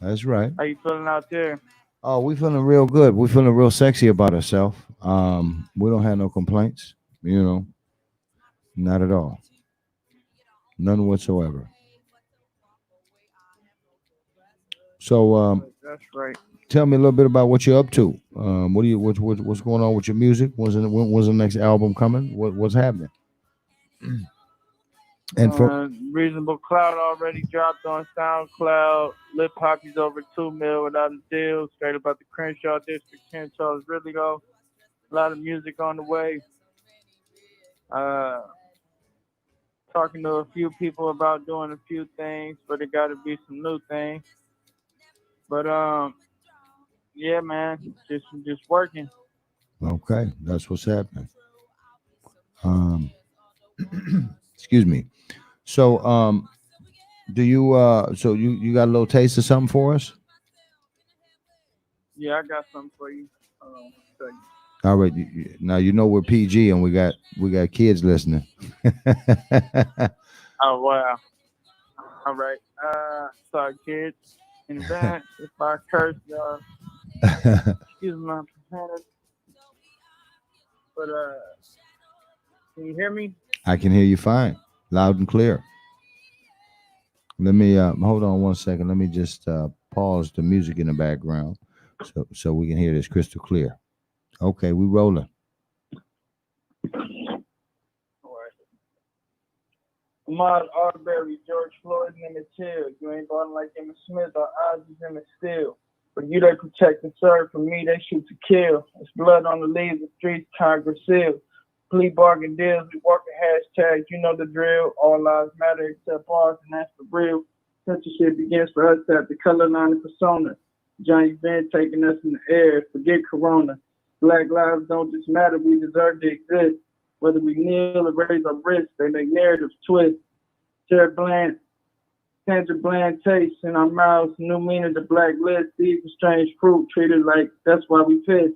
Speaker 2: That's right.
Speaker 13: How you feeling out there?
Speaker 2: Oh, we feeling real good. We feeling real sexy about ourselves. We don't have no complaints. Not at all. None whatsoever. So,
Speaker 13: That's right.
Speaker 2: tell me a little bit about what you're up to. What's going on with your music? When's the next album coming? What's happening? And for
Speaker 13: Reasonable Cloud already dropped on SoundCloud. Lip Poppy's over 2 mil without a deal. Straight about the Crenshaw District, Crenshaw is really go. A lot of music on the way. Talking to a few people about doing a few things, but it got to be some new things. But yeah, man, just working.
Speaker 2: okay, that's what's happening. Um, excuse me. So, do you you got a little taste of something for us?
Speaker 13: Yeah, I got something for you. So
Speaker 2: All right, now you know we're PG and we got kids listening.
Speaker 13: oh wow. All right. Sorry, kids. In advance, if I curse, y'all, excuse my profanity. But can you hear me?
Speaker 2: I can hear you fine, loud and clear. Let me hold on one second. Let me just pause the music in the background so we can hear this crystal clear. Okay, we rolling.
Speaker 13: Ahmaud Arbery, George Floyd, and Emmett Till. You ain't balling like Emmitt Smith or Ozzy Emmett Still. But you they protect and serve. For me, they shoot to kill. It's blood on the leaves of streets, Congress sealed. Plea bargain deals, we working hashtags, you know the drill. All lives matter except ours, and that's for real. Censorship begins for us to have the color line and persona. Johnny Ben taking us in the air. Forget Corona. Black lives don't just matter, we deserve to exist. Whether we kneel or raise our wrists, they make narratives twist. Sandra Bland taste in our mouths, new meaning to black list. These are strange fruit treated like that's why we piss.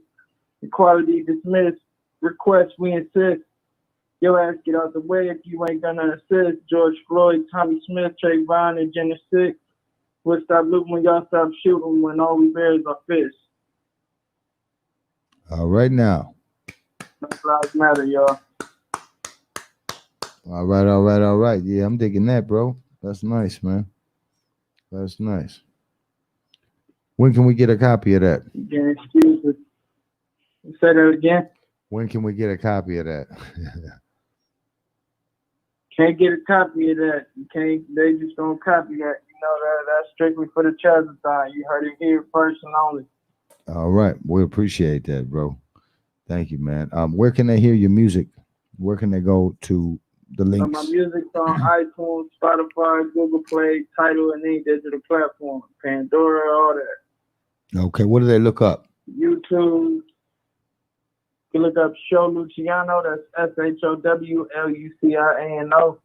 Speaker 13: Equality dismissed. Request we insist. Your ass get out the way if you ain't gonna assist. George Floyd, Tommy Smith, Trayvon, and Jenna 6. We'll stop looking when y'all stop shooting when all we bear is our fists.
Speaker 2: All right now.
Speaker 13: Black lives matter, y'all.
Speaker 2: All right. Yeah, I'm digging that, bro. That's nice, man. That's nice. When can we get a copy of that?
Speaker 13: Again, excuse me. Say that again.
Speaker 2: When can we get a copy of that?
Speaker 13: Can't get a copy of that. You can't. They just don't copy that. You know that's strictly for the CHAZ-a-thon. You heard it here first and only.
Speaker 2: All right, we appreciate that, bro. Thank you, man. Where can they hear your music? Where can they go to the links?
Speaker 13: My music's on iTunes, Spotify, Google Play, Tidal, and any digital platform. Pandora, all that.
Speaker 2: Okay, what do they look up?
Speaker 13: YouTube. You can look up Show Luciano. That's SHOWLUCIANO.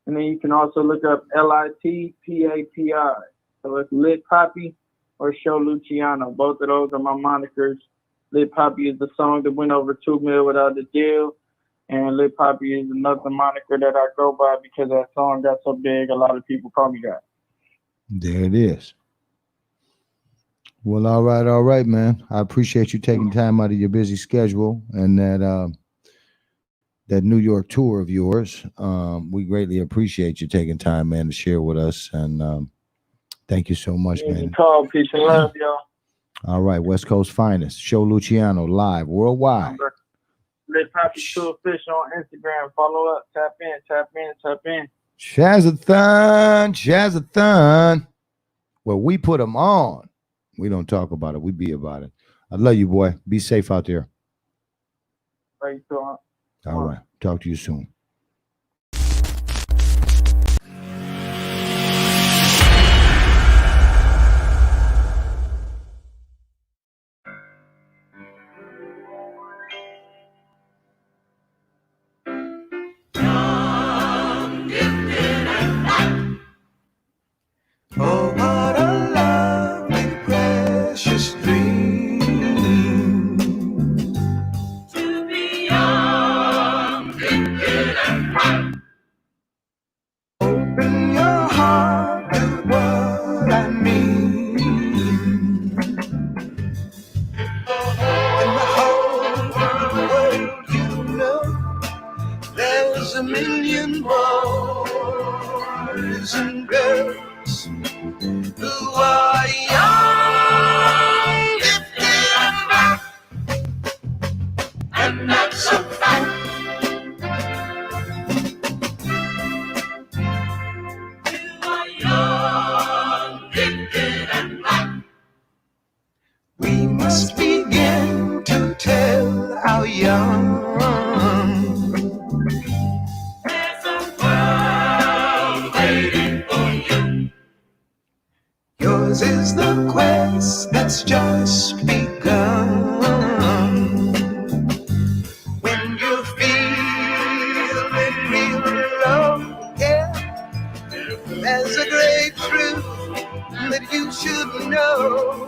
Speaker 13: And then you can also look up LITPAPI. So it's Lit Poppy or Show Luciano. Both of those are my monikers. Lit Poppy is the song that went over 2 mil without the deal. And Lil Poppy is another moniker that I go by because that song got so big, a lot of people call me that.
Speaker 2: There it is. Well, all right, man. I appreciate you taking time out of your busy schedule and that New York tour of yours. We greatly appreciate you taking time, man, to share with us. And thank you so much, man.
Speaker 13: Call, peace and love, y'all.
Speaker 2: All right, West Coast finest. Show Luciano live worldwide.
Speaker 13: Lil Poppy 2 official on Instagram. Follow up. Tap in.
Speaker 2: Chazathon. Well, we put them on. We don't talk about it. We be about it. I love you, boy. Be safe out there.
Speaker 13: Right, so,
Speaker 2: all right. Talk to you soon.
Speaker 12: Oh, what a lovely, precious dream to be young, gifted, and bright. Open your heart to what I mean. In the whole world, you know, there's a million boys and girls who are young, gifted, and bright, and that's a fact. You are young, gifted, and bright. We must begin to tell our young. There's a world waiting for you. Yours is the quest that's just begun. When you're feeling real low, yeah, there's a great truth that you should know.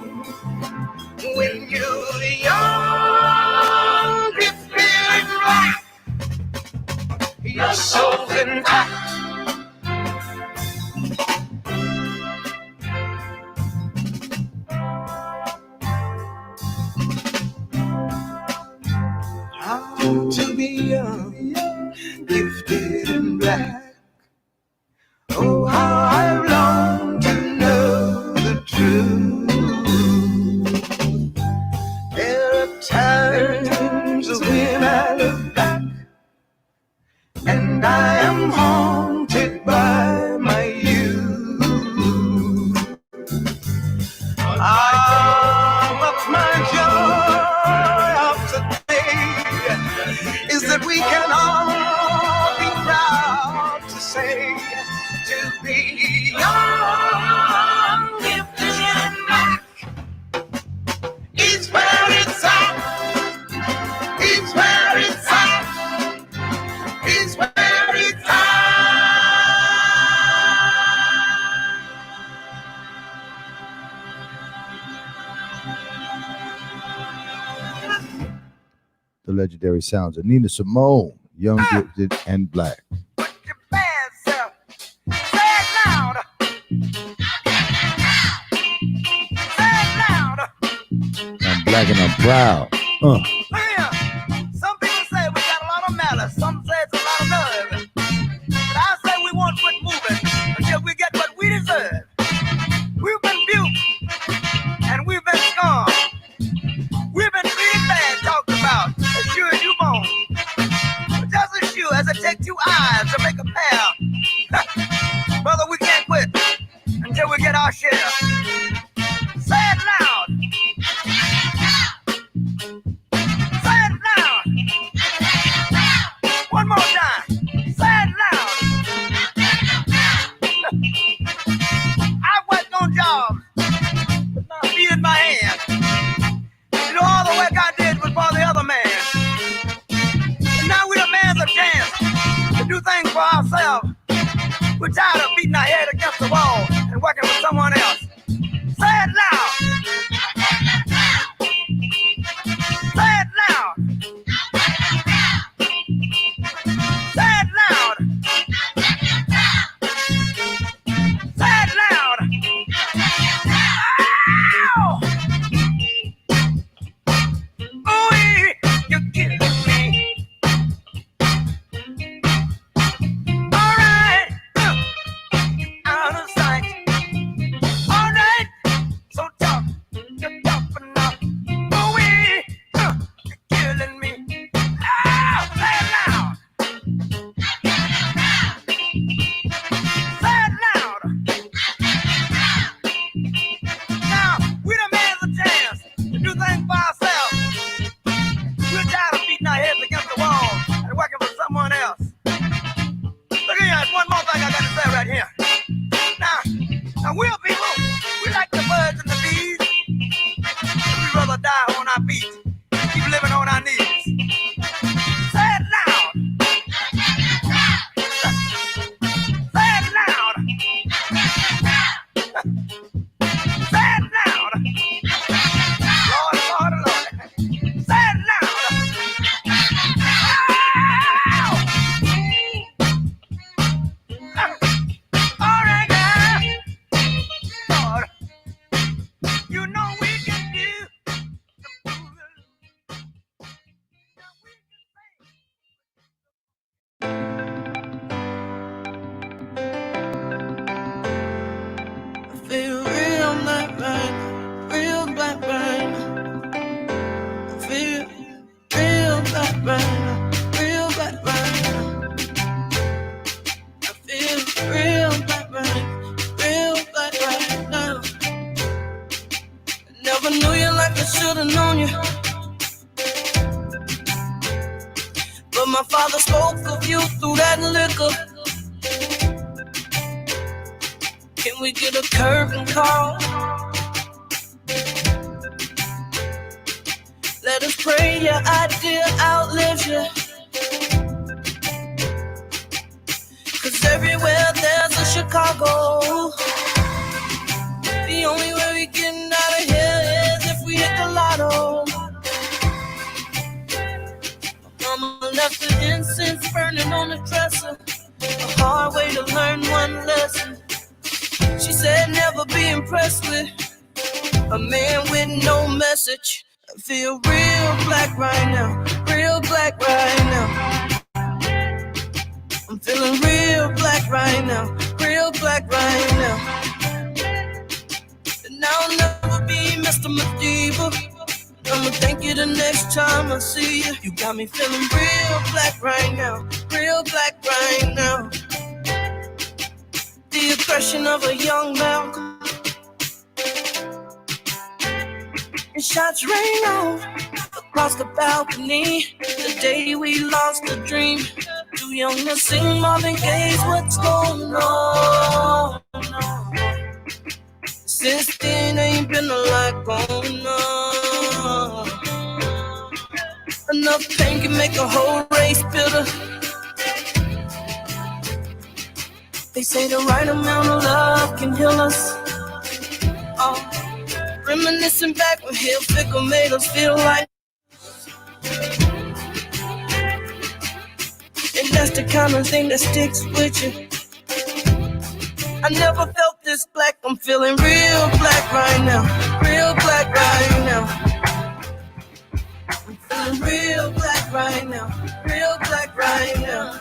Speaker 12: When you're young, gifted, and bright, your soul's intact. To be young, gifted, and black. Oh, how I long to know the truth. There are times when I look back and I am haunted by my youth. But my joy of today is that we can all be proud to say, to be young, gifted, and black is where it's at. It's where it's at. It's where it's at.
Speaker 2: The legendary sounds of Nina Simone, young, gifted, and black. I'm black and I'm proud.
Speaker 12: Some people say we got a lot of malice. Some say it's a lot of nerve. But I say we won't quit moving until we get what we deserve. We've been buked and we've been scorned. We've been treated bad, talked about as sure as you born. But just as sure as it takes 2 eyes to make a pair, brother, we can't quit until we get our share. Say it loud.
Speaker 14: right here. Now we're people, we like the birds and the bees. We'd rather die on our feet, keep living on our knees. Say it loud. Say it loud. Say it loud. Lord, Lord, Lord. Say it loud. All right now. Lord, you know we can do.
Speaker 12: I feel real black rain, real black rain. I feel real black rain, real black rain. I feel real black rain, real black rain now. I never knew you like I should've known you, but my father spoke of you through that liquor. Can we get a curtain call? Let us pray your idea outlives you. Cause everywhere there's a Chicago. The only way we getting out of here is if we hit the lotto. Mama left the incense burning on the dresser. A hard way to learn one lesson. She said never be impressed with a man with no message. I feel real black right now, real black right now. I'm feeling real black right now, real black right now. And I'll never be Mr. Madiba. I'ma thank you the next time I see you. You got me feeling real black right now, real black right now. The oppression of a young Malcolm. And shots rain on across the balcony. The day we lost the dream. Too young to sing Marvin Gaye's What's Going On. Since then ain't been a lot going on. Enough pain can make a whole race bitter. They say the right amount of love can heal us. Oh, reminiscing back when Hill Fickle made us feel like. And that's the kind of thing that sticks with you. I never felt this black. I'm feeling real black right now. Real black right now. I'm feeling real black right now. Real black right now.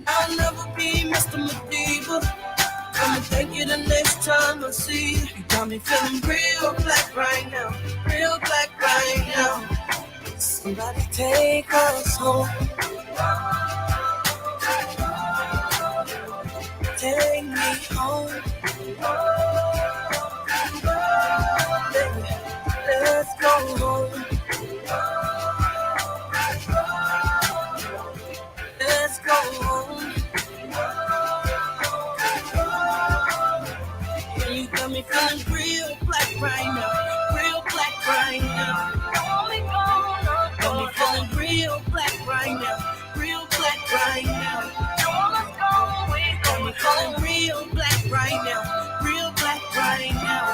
Speaker 12: I'll never be Mr. Madiba. I'ma thank you the next time I see you. You got me feeling real black right now. Real black right now. Somebody take us home. Take me home. Baby, let's go home. Let's go home. You got me feeling real black right now. Real black right now. Got me feeling real black right now. Real black right now. Got me feeling real black right now. Real black right now.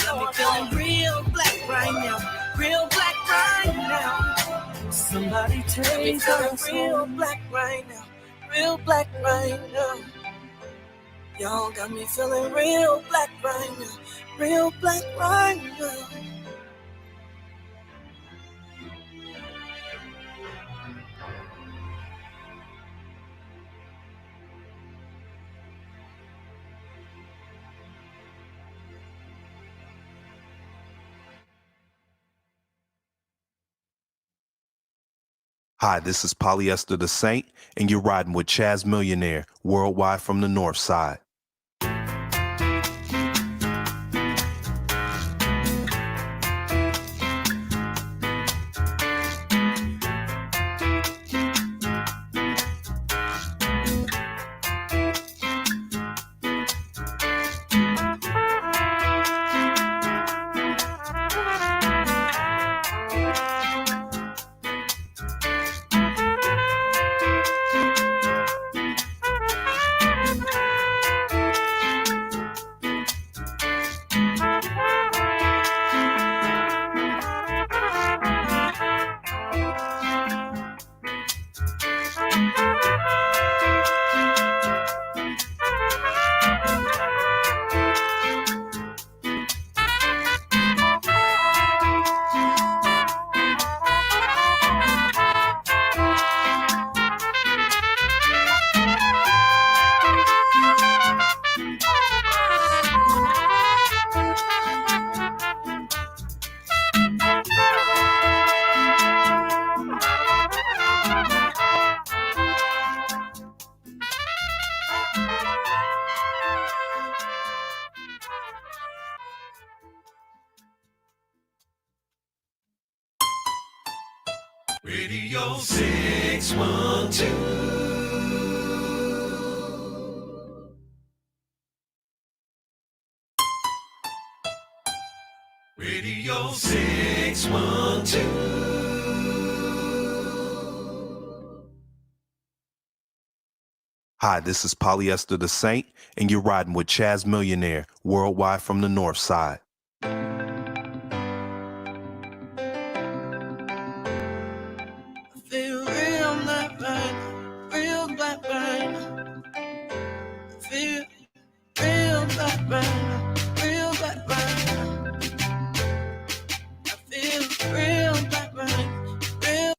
Speaker 12: Got me feeling real black right now. Real black right now. Somebody take us real black right now. Real black right now. Y'all got me feeling real black right now. Real black right now.
Speaker 4: Hi, this is Polyester the Saint, and you're riding with CHAZ Millionaire, worldwide from the North Side.
Speaker 12: Radio 612. Radio 612.
Speaker 4: Hi, this is Polyester the Saint, and you're riding with CHAZ Millionaire, worldwide from the North Side.
Speaker 12: Feel real black man, real black man. Feel real black man, real black man. I feel real black man, real.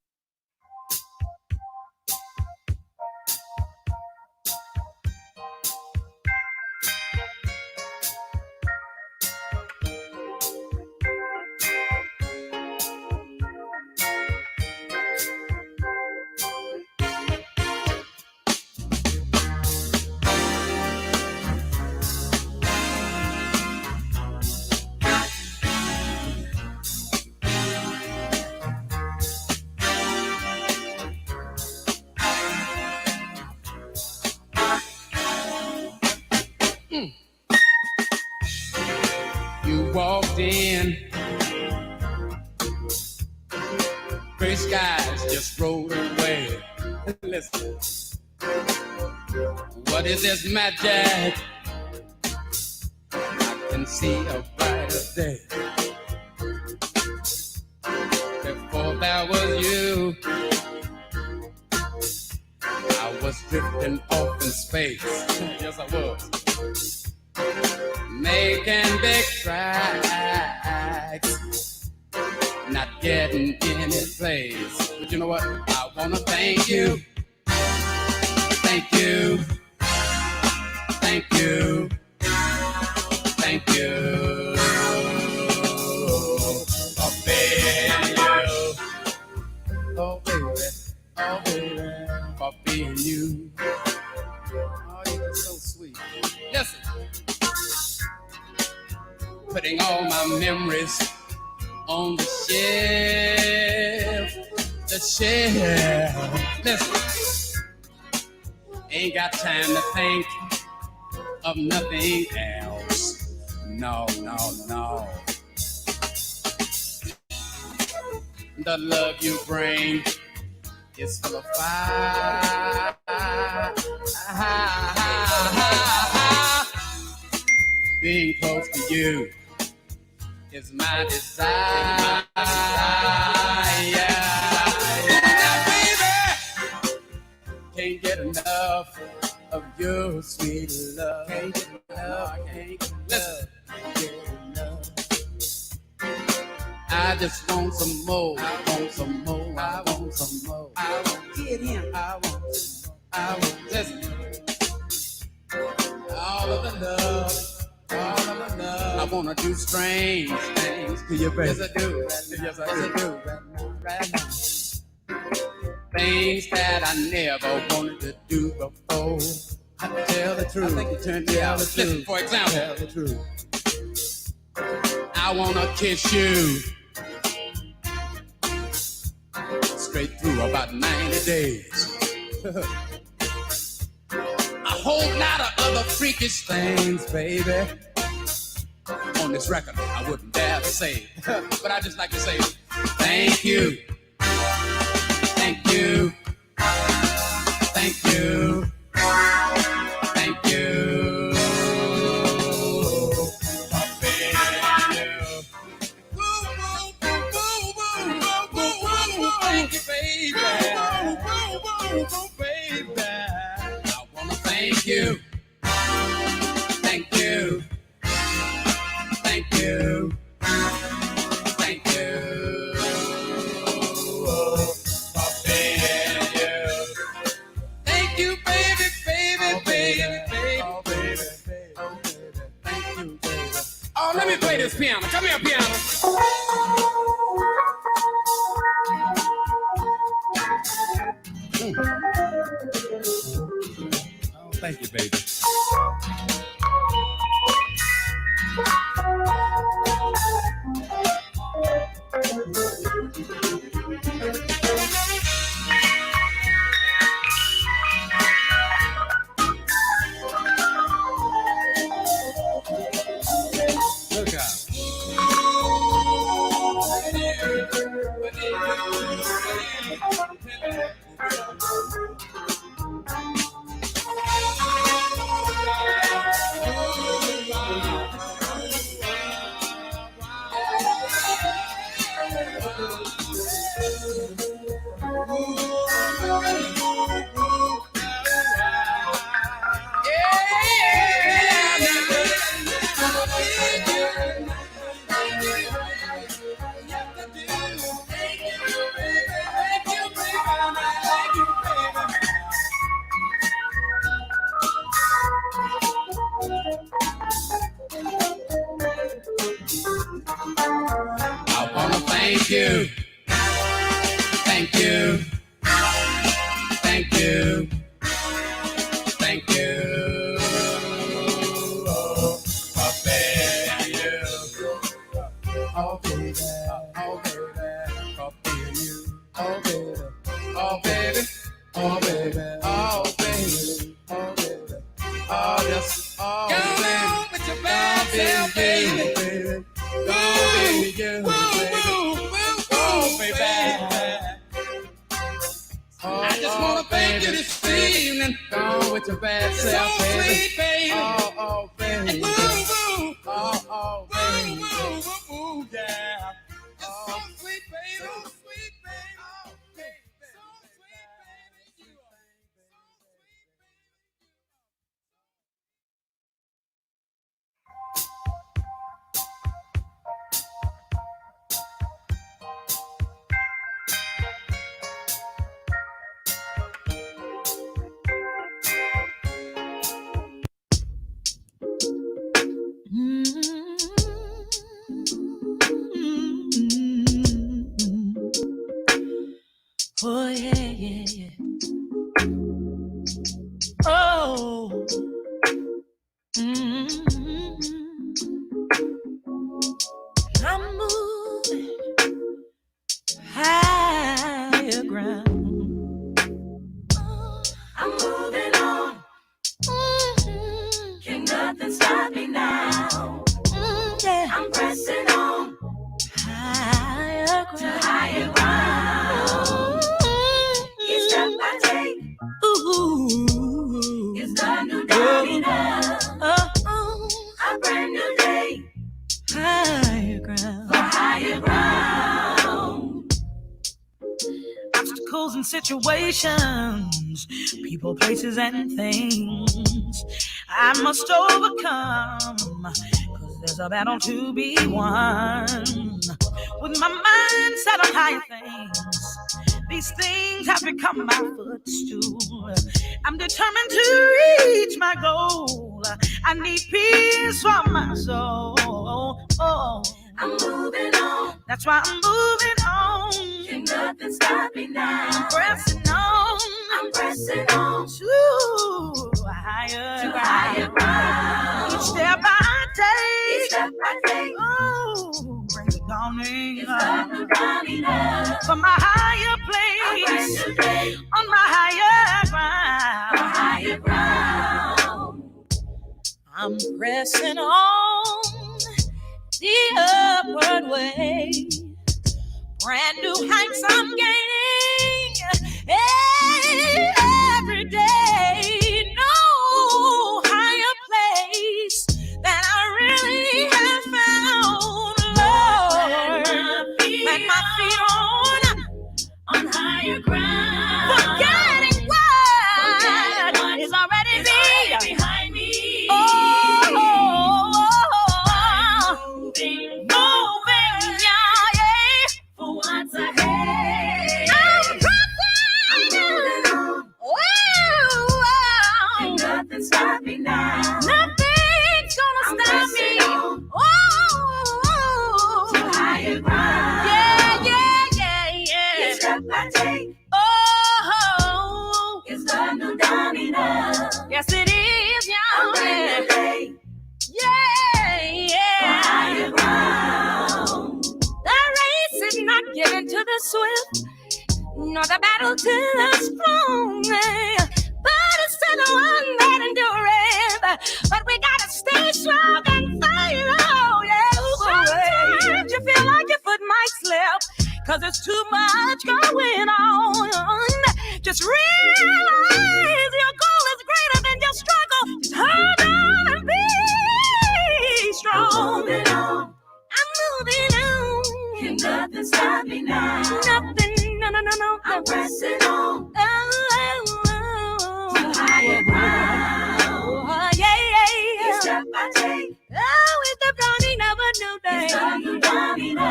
Speaker 15: You walked in, gray skies just rolled away. Listen, what is this magic? I can see a brighter day. Before that was you, I was drifting off in space. Yes, I was. Making big strides, not getting any place. But you know what? I wanna thank you, thank you, thank you, thank you for being you. Oh baby, for being you. Oh, you're so sweet. Listen. Putting all my memories on the shelf. Listen, ain't got time to think of nothing else. No. The love you bring is full of fire. Being close to you is my desire. Now, baby, can't get enough of your sweet love. Can't get enough. Listen, I just want some more. I want some more. I want some more. I want to get him. I want some more. I want listen. All of the love. I wanna do strange things to you, baby. Yes, I do. Yes, I do. Right now. Things that I never wanted to do before. I can tell the truth. I think you turned me out. Listen, for example. Tell the truth. I wanna kiss you straight through about 90 days. A whole lot of other freakish things, baby. On this record, I wouldn't dare to say, but I just like to say, thank you, thank you, thank you, thank you. For being you. Thank you, baby. Baby, I wanna thank you, thank you. Thank you. Thank you for being you. Thank you, baby, baby, baby, baby. Oh, baby, baby. Thank you, baby. Oh, let me play this piano. Come here, piano. Oh, thank you, baby. Thank you. Thank you. Thank you. Thank you. Oh, baby. Oh, baby. Oh, baby. Oh, baby. Oh, baby. Oh, baby. Oh, baby. Oh, baby. Oh, baby. Oh, yes. Oh, baby. With your bad self, baby. Go, baby. Go, baby. I just want to thank you this evening. Go with your bad self, so baby. Sweet, baby. Oh, baby. Oh, baby. Ooh, yeah. Oh, so sweet, baby. So sweet, baby. Oh, baby. So sweet, baby.
Speaker 12: Oh, yeah, yeah, yeah. Oh. I'm moving higher ground. I'm moving on. Can't nothing stop me now. Yeah. I'm pressing on. Higher ground. To higher ground. Each step I take. Ooh. It's the new day. A brand new day. Higher ground. For higher ground. Obstacles and situations, people, places, and things I must overcome, 'cause there's a battle to be won. With my mind set on higher things, these things have become my footstool. I'm determined to reach my goal. I need peace for my soul. Oh. I'm moving on. That's why I'm moving on. Can't nothing stop me now. I'm pressing on. I'm pressing on. To higher ground. Each step I take. Each step I take. Oh, bring it dawning. It's the dawning up. From my higher place. On my higher ground. For higher ground. I'm pressing on the upward way. Brand new heights I'm gaining every day. No higher place that I really have found. Lord, let my feet on higher ground. Forgetting what is already behind me. Moving, yeah, for what's ahead. I'm moving on. Whoa. Ain't nothing stop me now. Nothing's gonna stop me. Oh, to higher ground. Yeah. Each step I take. Oh, it's the new dawning up. Yes, it is, y'all. Yeah. Higher ground. The race is not given to the swift, nor the battle to the strong, but it's to the one that endureth. But we gotta stay strong and fight on. Yeah. Sometimes you feel like your foot might slip, 'cause there's too much going on. Just realize your goal is greater than your struggle. Just hold on and be strong. I'm moving on. Can nothing stop me now. Nothing, no. I'm pressing on. To higher ground. Oh, yeah. Each step I take. Oh, it's the dawning of a new day. It's the new dawning of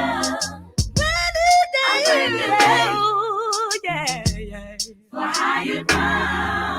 Speaker 12: brand new day. Oh, yeah. For higher ground.